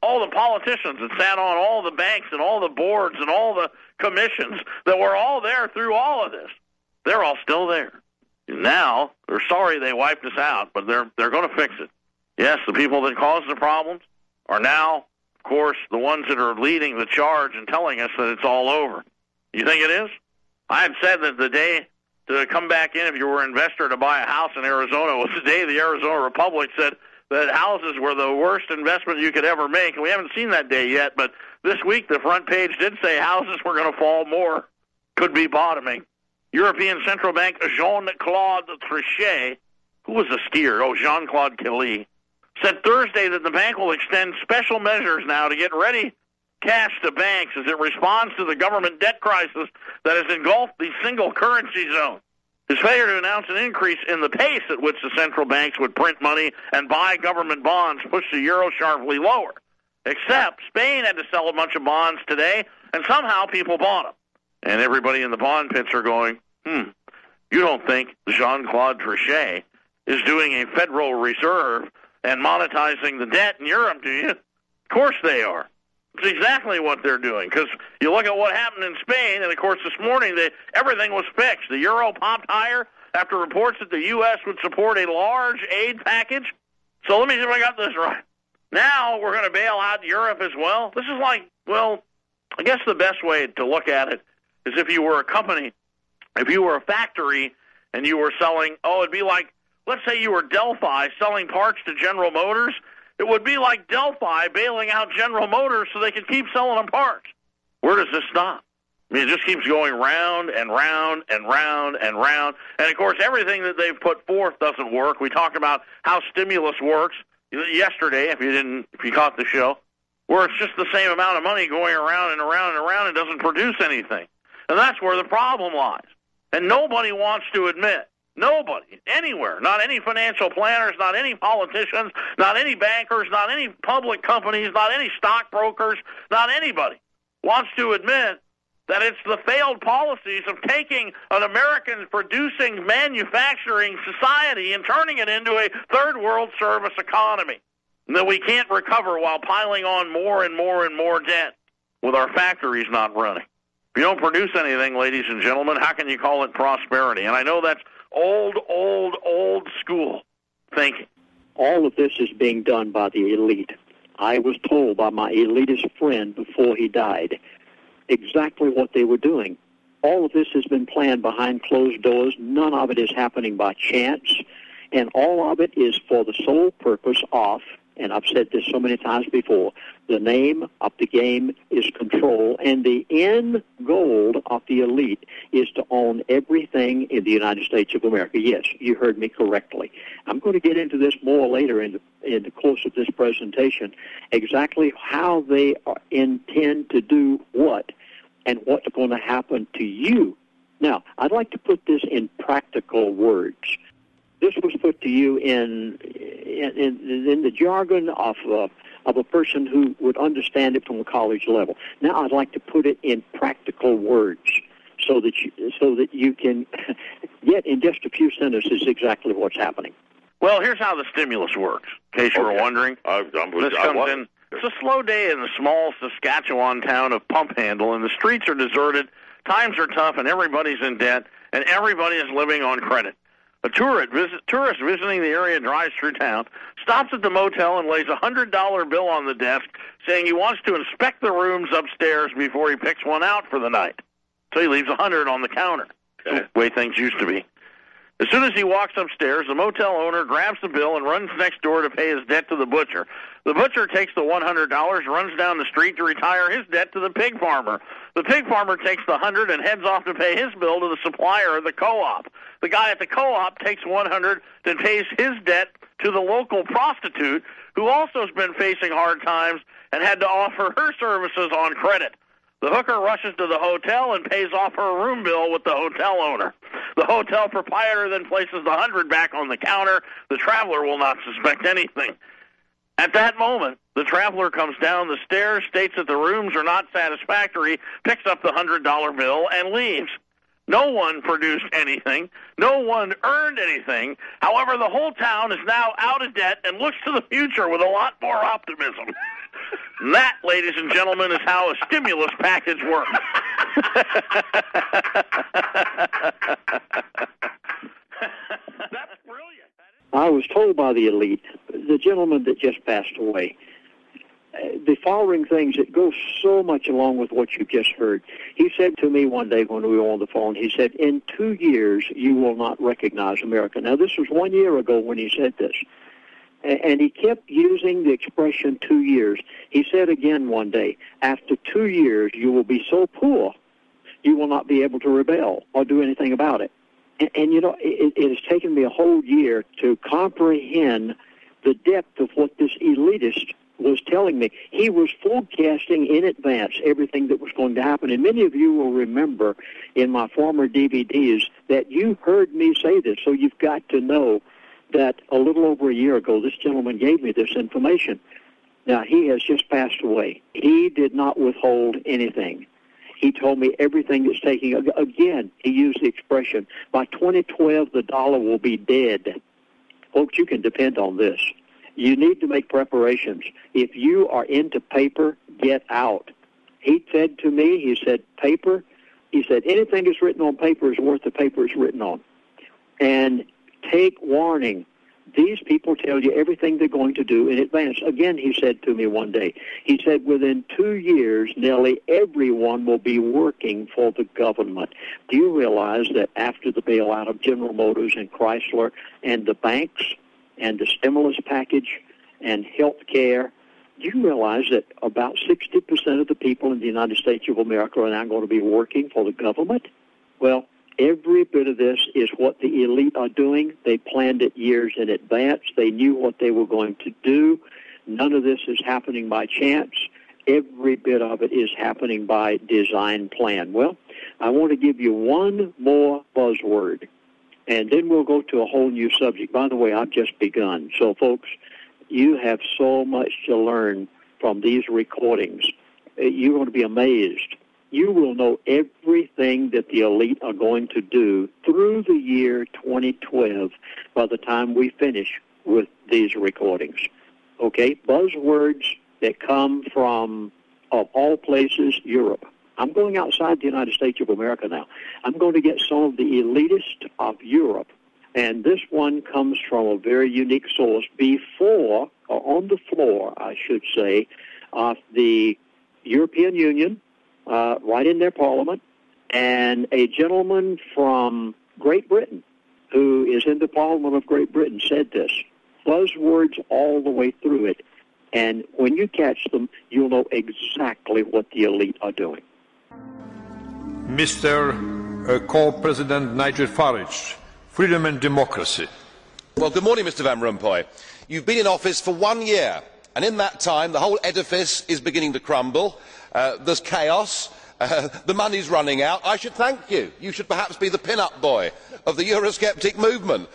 All the politicians that sat on all the banks and all the boards and all the commissions that were all there through all of this, they're all still there. And now they're sorry they wiped us out, but they're going to fix it. Yes, the people that caused the problems are now, of course, the ones that are leading the charge and telling us that it's all over. You think it is? I had said that the day to come back in if you were an investor to buy a house in Arizona was the day the Arizona Republic said that houses were the worst investment you could ever make. And we haven't seen that day yet, but this week the front page did say houses were going to fall more, could be bottoming. European Central Bank Jean-Claude Trichet, who was a skier, Jean-Claude Killy, said Thursday that the bank will extend special measures now to get ready cash to banks as it responds to the government debt crisis that has engulfed the single currency zone. His failure to announce an increase in the pace at which the central banks would print money and buy government bonds pushed the euro sharply lower. Except Spain had to sell a bunch of bonds today, and somehow people bought them. And everybody in the bond pits are going, you don't think Jean-Claude Trichet is doing a Federal Reserve and monetizing the debt in Europe, do you? Of course they are. It's exactly what they're doing, because you look at what happened in Spain, and, of course, this morning everything was fixed. The euro popped higher after reports that the U.S. would support a large aid package. So let me see if I got this right. Now we're going to bail out Europe as well. This is like, well, I guess the best way to look at it is if you were a company, if you were a factory, and you were selling, it'd be like, let's say you were Delphi selling parts to General Motors. It would be like Delphi bailing out General Motors so they could keep selling them parts. Where does this stop? I mean, it just keeps going round and round and round and round. And, of course, everything that they've put forth doesn't work. We talked about how stimulus works yesterday, if you caught the show, where it's just the same amount of money going around and around and around and doesn't produce anything. And that's where the problem lies. And nobody wants to admit. Nobody, anywhere, not any financial planners, not any politicians, not any bankers, not any public companies, not any stockbrokers, not anybody wants to admit that it's the failed policies of taking an American-producing manufacturing society and turning it into a third-world service economy, and that we can't recover while piling on more and more and more debt with our factories not running. If you don't produce anything, ladies and gentlemen, how can you call it prosperity? And I know that's old school thinking. All of this is being done by the elite. I was told by my elitist friend before he died exactly what they were doing. All of this has been planned behind closed doors. None of it is happening by chance. And all of it is for the sole purpose of, and I've said this so many times before, the name of the game is control, and the end goal of the elite is to own everything in the United States of America. Yes, you heard me correctly. I'm going to get into this more later in the course of this presentation, exactly how they intend to do what and what's going to happen to you. Now, I'd like to put this in practical words. This was put to you in the jargon of a person who would understand it from a college level. Now I'd like to put it in practical words so that you can get in just a few sentences exactly what's happening. Well, here's how the stimulus works, in case you were wondering. This comes in. It's a slow day in the small Saskatchewan town of Pump Handle, and the streets are deserted, times are tough, and everybody's in debt, and everybody is living on credit. A tourist visiting the area drives through town, stops at the motel, and lays a $100 bill on the desk, saying he wants to inspect the rooms upstairs before he picks one out for the night. So he leaves $100 on the counter, the way things used to be. As soon as he walks upstairs, the motel owner grabs the bill and runs next door to pay his debt to the butcher. The butcher takes the $100, runs down the street to retire his debt to the pig farmer. The pig farmer takes the $100 and heads off to pay his bill to the supplier of the co-op. The guy at the co-op takes $100 and pays his debt to the local prostitute, who also has been facing hard times and had to offer her services on credit. The hooker rushes to the hotel and pays off her room bill with the hotel owner. The hotel proprietor then places the $100 back on the counter. The traveler will not suspect anything. At that moment, the traveler comes down the stairs, states that the rooms are not satisfactory, picks up the $100 bill, and leaves. No one produced anything. No one earned anything. However, the whole town is now out of debt and looks to the future with a lot more optimism. And that, ladies and gentlemen, is how a stimulus package works. That's brilliant. I was told by the elite, the gentleman that just passed away, the following things that go so much along with what you just heard. He said to me one day when we were on the phone, he said, in 2 years, you will not recognize America. Now, this was 1 year ago when he said this. And he kept using the expression 2 years. He said again one day, after 2 years, you will be so poor, you will not be able to rebel or do anything about it. And you know, it has taken me a whole year to comprehend the depth of what this elitist was telling me. He was forecasting in advance everything that was going to happen. And many of you will remember in my former DVDs that you heard me say this, so you've got to know that a little over a year ago, this gentleman gave me this information. Now, he has just passed away. He did not withhold anything. He told me everything that's taking. Again, he used the expression, by 2012, the dollar will be dead. Folks, you can depend on this. You need to make preparations. If you are into paper, get out. He said to me, he said, paper, he said, anything that's written on paper is worth the paper it's written on. And take warning. These people tell you everything they're going to do in advance. Again, he said to me one day, he said, within 2 years, nearly everyone will be working for the government. Do you realize that after the bailout of General Motors and Chrysler and the banks and the stimulus package and health care, do you realize that about 60% of the people in the United States of America are now going to be working for the government? Well, every bit of this is what the elite are doing. They planned it years in advance. They knew what they were going to do. None of this is happening by chance. Every bit of it is happening by design plan. Well, I want to give you one more buzzword, and then we'll go to a whole new subject. By the way, I've just begun. So, folks, you have so much to learn from these recordings. You're going to be amazed. You will know everything that the elite are going to do through the year 2012 by the time we finish with these recordings. Okay, buzzwords that come from, of all places, Europe. I'm going outside the United States of America now. I'm going to get some of the elitists of Europe, and this one comes from a very unique source before, or on the floor, I should say, of the European Union, right in their parliament, and a gentleman from Great Britain who is in the Parliament of Great Britain said this. Buzzwords all the way through it. And when you catch them, you'll know exactly what the elite are doing. Mr. Co-President Nigel Farage, Freedom and Democracy. Well, good morning, Mr. Van Rompuy. You've been in office for 1 year, and in that time, the whole edifice is beginning to crumble. There's chaos. The money's running out. I should thank you. You should perhaps be the pin-up boy of the Eurosceptic movement.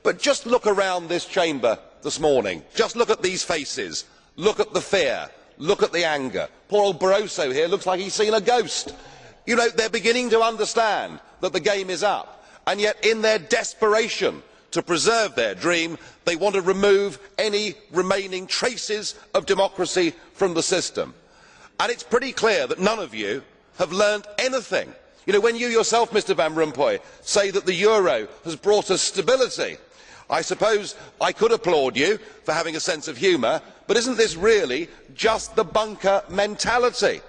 But just look around this chamber this morning. Just look at these faces. Look at the fear. Look at the anger. Poor old Barroso here looks like he's seen a ghost. You know, they're beginning to understand that the game is up. And yet, in their desperation to preserve their dream. They want to remove any remaining traces of democracy from the system. And it's pretty clear that none of you have learned anything. You know, when you yourself, Mr Van Rompuy, say that the euro has brought us stability, I suppose I could applaud you for having a sense of humour, but isn't this really just the bunker mentality?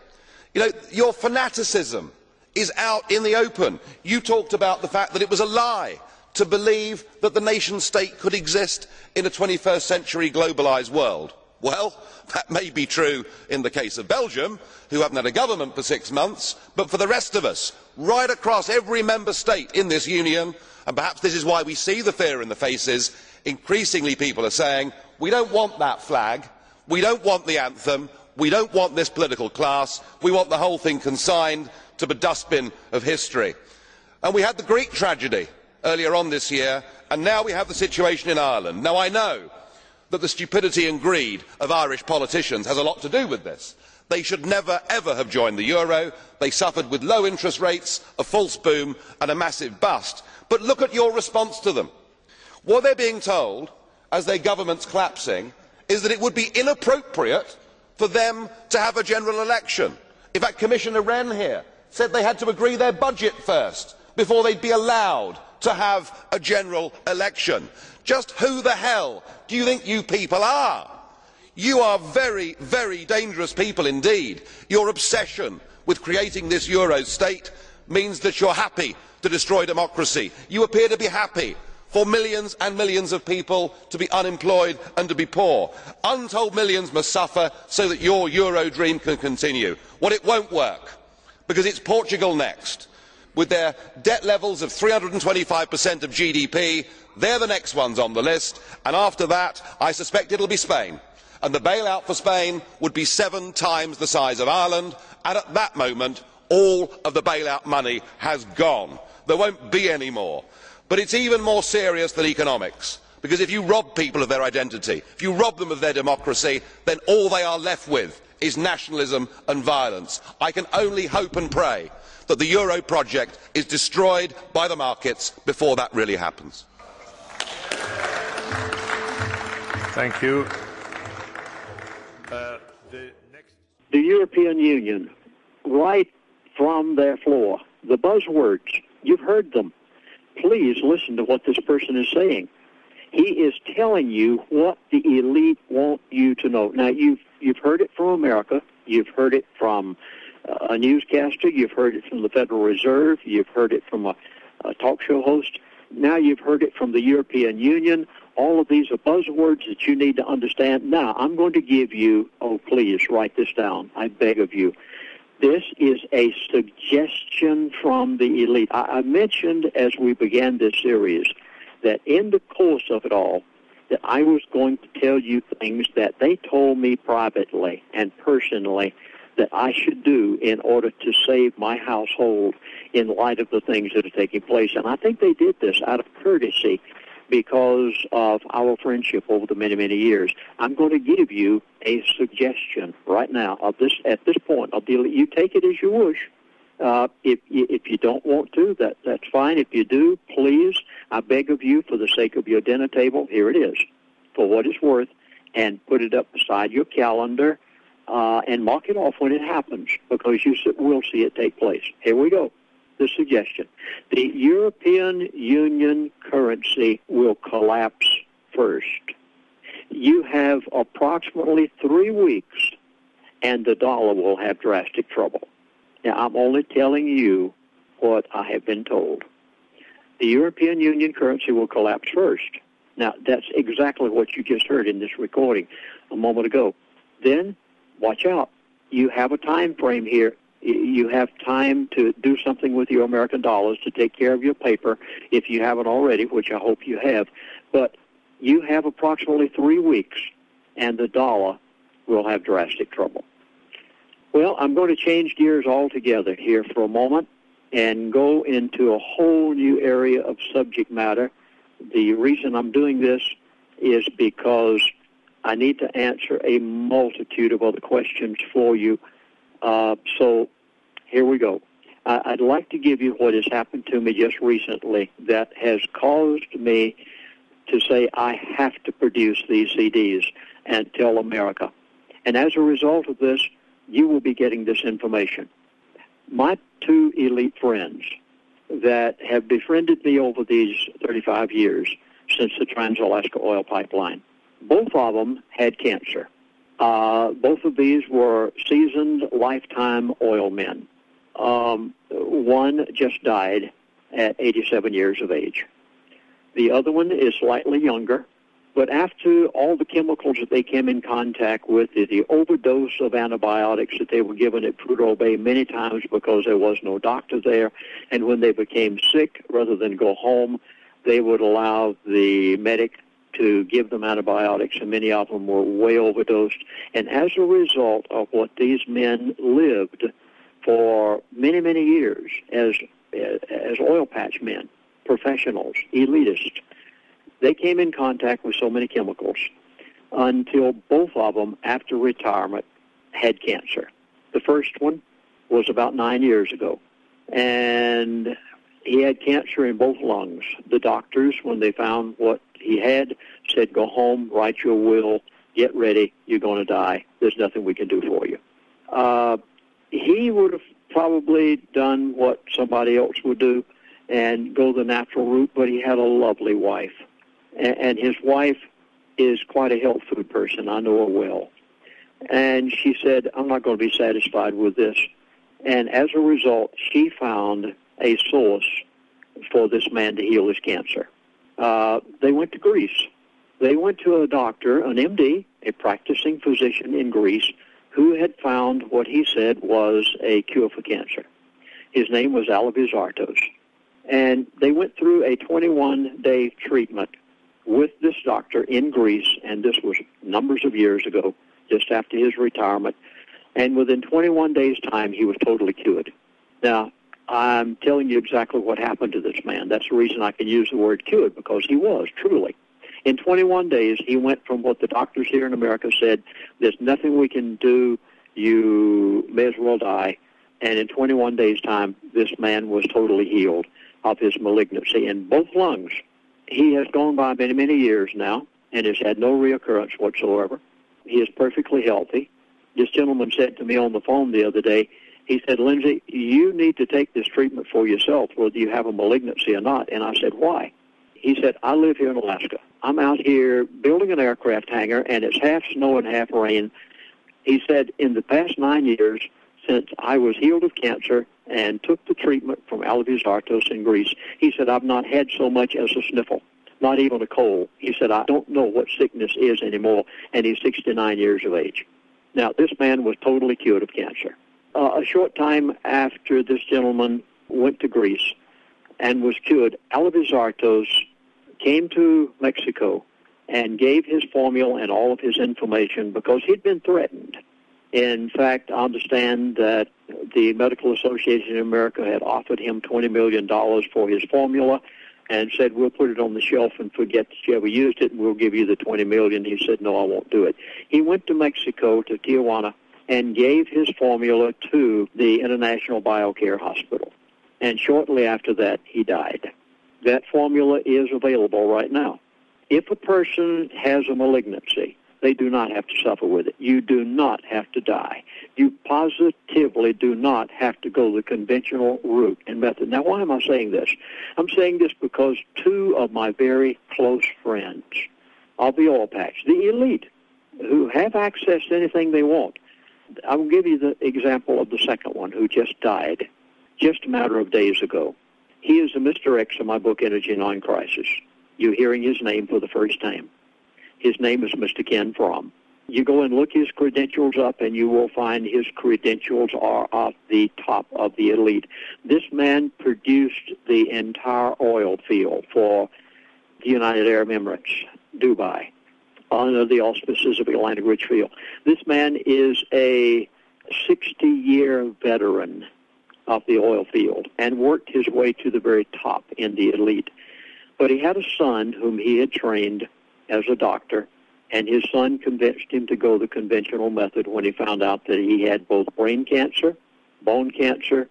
You know, your fanaticism is out in the open. You talked about the fact that it was a lie to believe that the nation state could exist in a 21st century globalised world. Well, that may be true in the case of Belgium, who haven't had a government for 6 months, but for the rest of us, right across every member state in this union, and perhaps this is why we see the fear in the faces, increasingly people are saying, we don't want that flag, we don't want the anthem, we don't want this political class, we want the whole thing consigned to the dustbin of history. And we had the Greek tragedy earlier on this year, and now we have the situation in Ireland. Now I know that the stupidity and greed of Irish politicians has a lot to do with this. They should never ever have joined the euro. They suffered with low interest rates, a false boom and a massive bust. But look at your response to them. What they're being told, as their government's collapsing, is that it would be inappropriate for them to have a general election. In fact, Commissioner Wren here said they had to agree their budget first before they'd be allowed to have a general election. Just who the hell do you think you people are? You are very, very dangerous people indeed. Your obsession with creating this euro state means that you're happy to destroy democracy. You appear to be happy for millions and millions of people to be unemployed and to be poor. Untold millions must suffer so that your euro dream can continue. Well, it won't work, because it's Portugal next. With their debt levels of 325% of GDP, they're the next ones on the list, and after that I suspect it will be Spain. And the bailout for Spain would be 7 times the size of Ireland, and at that moment all of the bailout money has gone. There won't be any more. But it's even more serious than economics, because if you rob people of their identity, if you rob them of their democracy, then all they are left with is nationalism and violence. I can only hope and pray that the euro project is destroyed by the markets before that really happens. Thank you. The European Union, right from their floor, the buzzwords, you've heard them. Please listen to what this person is saying. He is telling you what the elite want you to know. Now, you've heard it from America. You've heard it from a newscaster. You've heard it from the Federal Reserve. You've heard it from a talk show host. Now you've heard it from the European Union. All of these are buzzwords that you need to understand. Now, I'm going to give you, oh, please write this down. I beg of you. This is a suggestion from the elite. I mentioned as we began this series that in the course of it all, that I was going to tell you things that they told me privately and personally that I should do in order to save my household in light of the things that are taking place. And I think they did this out of courtesy because of our friendship over the many, many years. I'm going to give you a suggestion right now of this. At this point, I'll deal. You take it as you wish. If you don't want to, that's fine. If you do, please, I beg of you, for the sake of your dinner table, here it is, for what it's worth, and put it up beside your calendar and mark it off when it happens, because you will see it take place. Here we go. The suggestion. The European Union currency will collapse first. You have approximately 3 weeks, and the dollar will have drastic trouble. Now, I'm only telling you what I have been told. The European Union currency will collapse first. Now, that's exactly what you just heard in this recording a moment ago. Then, watch out. You have a time frame here. You have time to do something with your American dollars, to take care of your paper, if you haven't already, which I hope you have. But you have approximately 3 weeks, and the dollar will have drastic trouble. Well, I'm going to change gears altogether here for a moment and go into a whole new area of subject matter. The reason I'm doing this is because I need to answer a multitude of other questions for you. So here we go. I'd like to give you what has happened to me just recently that has caused me to say, I have to produce these CDs and tell America. And as a result of this, you will be getting this information. My two elite friends that have befriended me over these 35 years since the Trans-Alaska Oil Pipeline, both of them had cancer. Both of these were seasoned lifetime oil men. One just died at 87 years of age. The other one is slightly younger, but after all the chemicals that they came in contact with, the overdose of antibiotics that they were given at Prudhoe Bay many times because there was no doctor there, and when they became sick, rather than go home, they would allow the medic to give them antibiotics, and many of them were way overdosed. And as a result of what these men lived for many, many years as oil patch men, professionals, elitists, they came in contact with so many chemicals until both of them, after retirement, had cancer. The first one was about 9 years ago, and he had cancer in both lungs. The doctors, when they found what he had, said, go home, write your will, get ready, you're going to die. There's nothing we can do for you. He would have probably done what somebody else would do and go the natural route, but he had a lovely wife. And his wife is quite a health food person. I know her well. And she said, I'm not going to be satisfied with this. And as a result, she found a source for this man to heal his cancer. They went to Greece. They went to a doctor, an MD, a practicing physician in Greece, who had found what he said was a cure for cancer. His name was Alevizartos. And they went through a 21-day treatment with this doctor in Greece, and this was numbers of years ago, just after his retirement. And within 21 days' time, he was totally cured. Now, I'm telling you exactly what happened to this man. That's the reason I can use the word cured, because he was, truly. In 21 days, he went from what the doctors here in America said, there's nothing we can do, you may as well die. And in 21 days' time, this man was totally healed of his malignancy in both lungs. He has gone by many, many years now and has had no reoccurrence whatsoever. He is perfectly healthy. This gentleman said to me on the phone the other day, he said, Lindsay, you need to take this treatment for yourself, whether you have a malignancy or not. And I said, why? He said, I live here in Alaska. I'm out here building an aircraft hangar, and it's half snow and half rain. He said, in the past 9 years, since I was healed of cancer and took the treatment from Alevizartos in Greece, he said, I've not had so much as a sniffle, not even a cold. He said, I don't know what sickness is anymore, and he's 69 years of age. Now, this man was totally cured of cancer. A short time after this gentleman went to Greece and was cured, Alevizartos came to Mexico and gave his formula and all of his information because he'd been threatened. In fact, I understand that the Medical Association in America had offered him $20 million for his formula and said, we'll put it on the shelf and forget that you ever used it, and we'll give you the $20 million. He said, no, I won't do it. He went to Mexico, to Tijuana, and gave his formula to the International BioCare Hospital. And shortly after that, he died. That formula is available right now. If a person has a malignancy, they do not have to suffer with it. You do not have to die. You positively do not have to go the conventional route and method. Now, why am I saying this? I'm saying this because two of my very close friends of the oil patch, the elite, who have access to anything they want. I will give you the example of the second one who just died just a matter of days ago. He is the Mr. X of my book, Energy Non-Crisis. You're hearing his name for the first time. His name is Mr. Ken Fromm. You go and look his credentials up, and you will find his credentials are at the top of the elite. This man produced the entire oil field for the United Arab Emirates, Dubai, under the auspices of Atlantic Ridge Field. This man is a 60-year veteran of the oil field and worked his way to the very top in the elite. But he had a son whom he had trained as a doctor, and his son convinced him to go the conventional method when he found out that he had both brain cancer, bone cancer,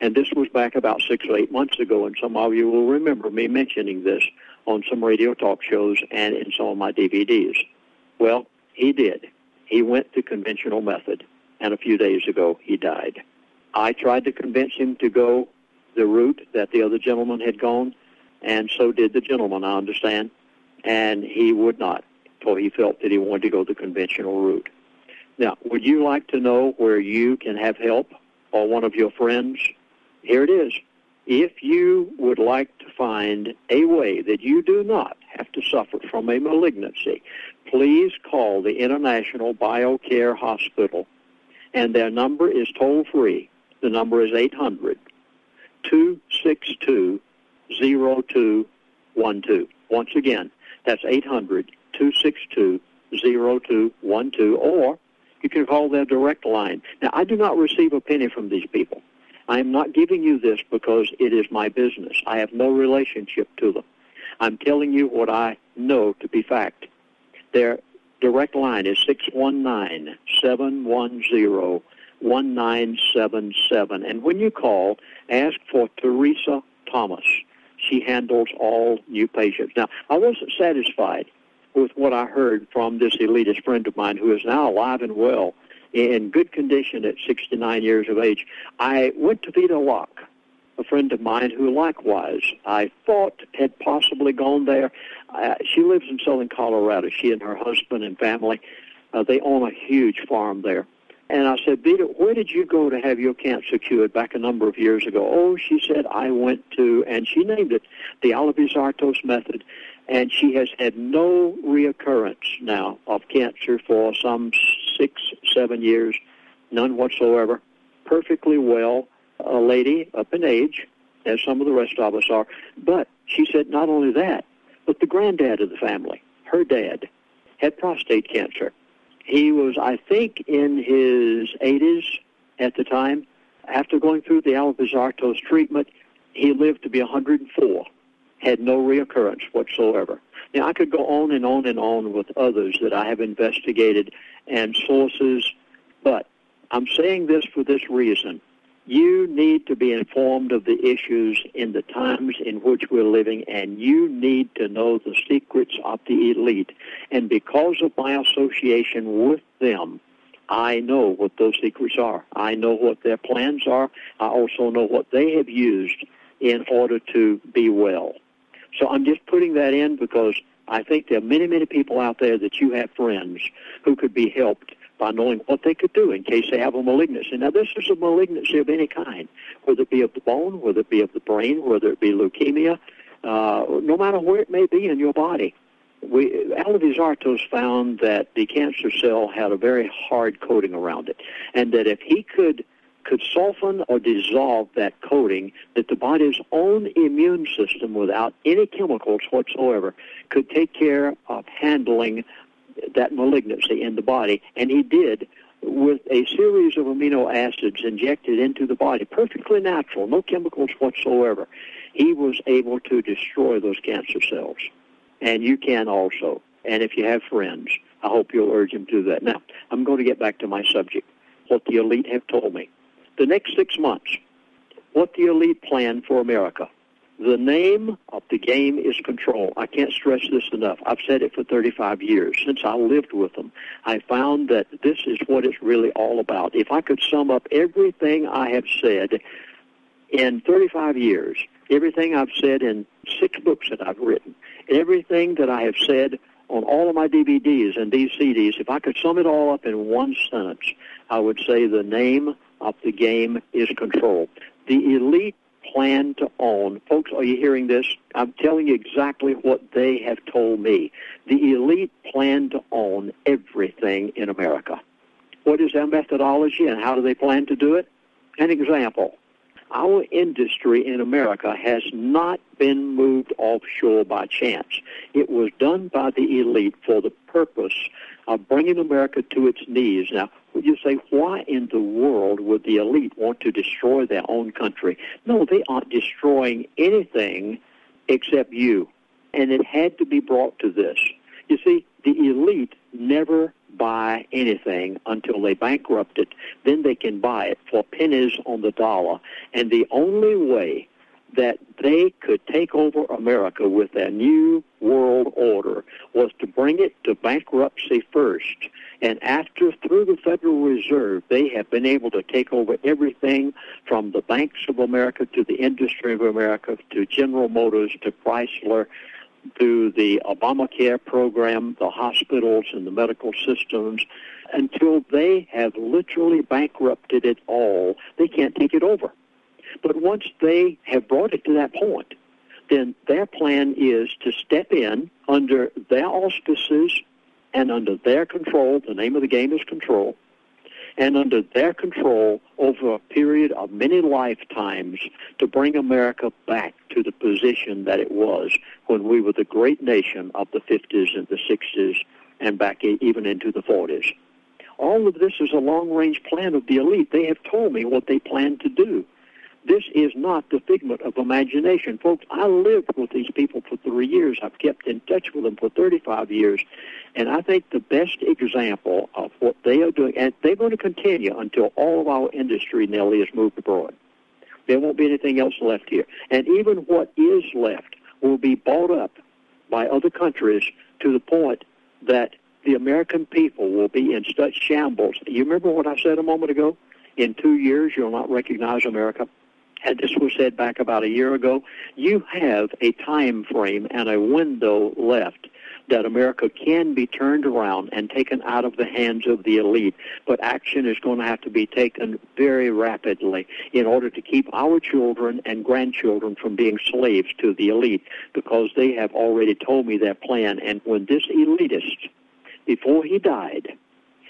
and this was back about 6 or 8 months ago, and some of you will remember me mentioning this on some radio talk shows and in some of my DVDs. Well, he did. He went the conventional method, and a few days ago he died. I tried to convince him to go the route that the other gentleman had gone, and so did the gentleman, I understand, and he would not, for he felt that he wanted to go the conventional route. Now, would you like to know where you can have help or one of your friends? Here it is. If you would like to find a way that you do not have to suffer from a malignancy, please call the International BioCare Hospital, and their number is toll-free. The number is 800-262-0212. Once again, that's 800-262-0212, or you can call their direct line. Now, I do not receive a penny from these people. I am not giving you this because it is my business. I have no relationship to them. I'm telling you what I know to be fact. Their direct line is 619-710-1977. And when you call, ask for Teresa Thomas. She handles all new patients. Now, I wasn't satisfied with what I heard from this elitist friend of mine who is now alive and well, in good condition at 69 years of age. I went to Vita Locke, a friend of mine who likewise I thought had possibly gone there. She lives in southern Colorado. She and her husband and family, they own a huge farm there. And I said, Vita, where did you go to have your cancer cured back a number of years ago? Oh, she said, I went to, and she named it, the Alabizartos method. And she has had no reoccurrence now of cancer for some 6-7 years, none whatsoever. Perfectly well, a lady up in age, as some of the rest of us are. But she said not only that, but the granddad of the family, her dad, had prostate cancer. He was, I think, in his 80s at the time. After going through the Alabizartos treatment, he lived to be 104. Had no reoccurrence whatsoever. Now, I could go on and on and on with others that I have investigated and sources, but I'm saying this for this reason. You need to be informed of the issues in the times in which we're living, and you need to know the secrets of the elite. And because of my association with them, I know what those secrets are. I know what their plans are. I also know what they have used in order to be well. So I'm just putting that in because I think there are many, many people out there that you have friends who could be helped by knowing what they could do in case they have a malignancy. Now, this is a malignancy of any kind, whether it be of the bone, whether it be of the brain, whether it be leukemia, no matter where it may be in your body. Alabizartos found that the cancer cell had a very hard coating around it, and that if he could soften or dissolve that coating, that the body's own immune system, without any chemicals whatsoever, could take care of handling that malignancy in the body. And he did with a series of amino acids injected into the body, perfectly natural, no chemicals whatsoever. He was able to destroy those cancer cells. And you can also. And if you have friends, I hope you'll urge them to do that. Now, I'm going to get back to my subject, what the elite have told me. The next 6 months, what the elite plan for America. The name of the game is control. I can't stress this enough. I've said it for 35 years. Since I lived with them, I found that this is what it's really all about. If I could sum up everything I have said in 35 years, everything I've said in 6 books that I've written, everything that I have said on all of my DVDs and these CDs, if I could sum it all up in one sentence, I would say the name of the game is control. The elite plan to own. Folks, are you hearing this? I'm telling you exactly what they have told me. The elite plan to own everything in America. What is their methodology and how do they plan to do it? An example. Our industry in America has not been moved offshore by chance. It was done by the elite for the purpose of bringing America to its knees. Now, would you say, why in the world would the elite want to destroy their own country? No, they aren't destroying anything except you. And it had to be brought to this. You see, the elite never buy anything until they bankrupt it. Then they can buy it for pennies on the dollar. And the only way that they could take over America with their new world order was to bring it to bankruptcy first. And after, through the Federal Reserve, they have been able to take over everything from the banks of America to the industry of America to General Motors to Chrysler to the Obamacare program, the hospitals and the medical systems, until they have literally bankrupted it all. They can't take it over. But once they have brought it to that point, then their plan is to step in under their auspices and under their control. The name of the game is control. And under their control over a period of many lifetimes to bring America back to the position that it was when we were the great nation of the 50s and the 60s and back even into the 40s. All of this is a long-range plan of the elite. They have told me what they plan to do. This is not the figment of imagination. Folks, I lived with these people for 3 years. I've kept in touch with them for 35 years. And I think the best example of what they are doing, and they're going to continue until all of our industry, Nellie, is moved abroad. There won't be anything else left here. And even what is left will be bought up by other countries to the point that the American people will be in such shambles. You remember what I said a moment ago? In 2 years, you'll not recognize America. And this was said back about a year ago. You have a time frame and a window left that America can be turned around and taken out of the hands of the elite. But action is going to have to be taken very rapidly in order to keep our children and grandchildren from being slaves to the elite, because they have already told me their plan. And when this elitist, before he died,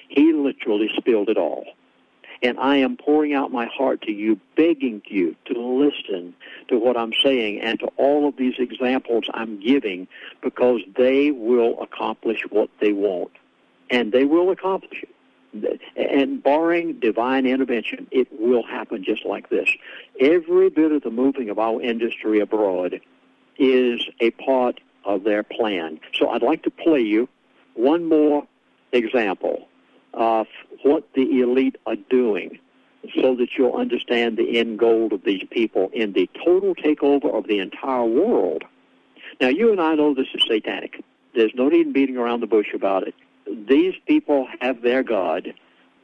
he literally spilled it all. And I am pouring out my heart to you, begging you to listen to what I'm saying and to all of these examples I'm giving, because they will accomplish what they want. And they will accomplish it. And barring divine intervention, it will happen just like this. Every bit of the moving of our industry abroad is a part of their plan. So I'd like to play you one more example of what the elite are doing so that you'll understand the end goal of these people in the total takeover of the entire world. Now, you and I know this is satanic. There's no need in beating around the bush about it. These people have their God.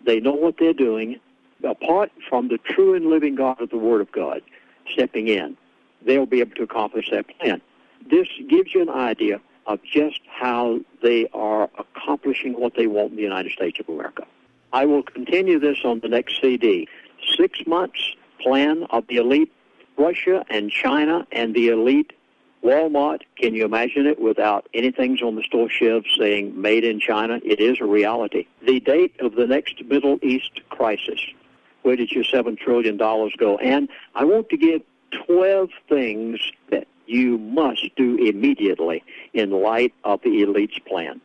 They know what they're doing. Apart from the true and living God of the Word of God stepping in, they'll be able to accomplish their plan. This gives you an idea of just how they are accomplishing what they want in the United States of America. I will continue this on the next CD. 6 months plan of the elite Russia and China and the elite Walmart. Can you imagine it without anything on the store shelves saying made in China? It is a reality. The date of the next Middle East crisis. Where did your $7 trillion go? And I want to give 12 things that you must do immediately in light of the elite's plan.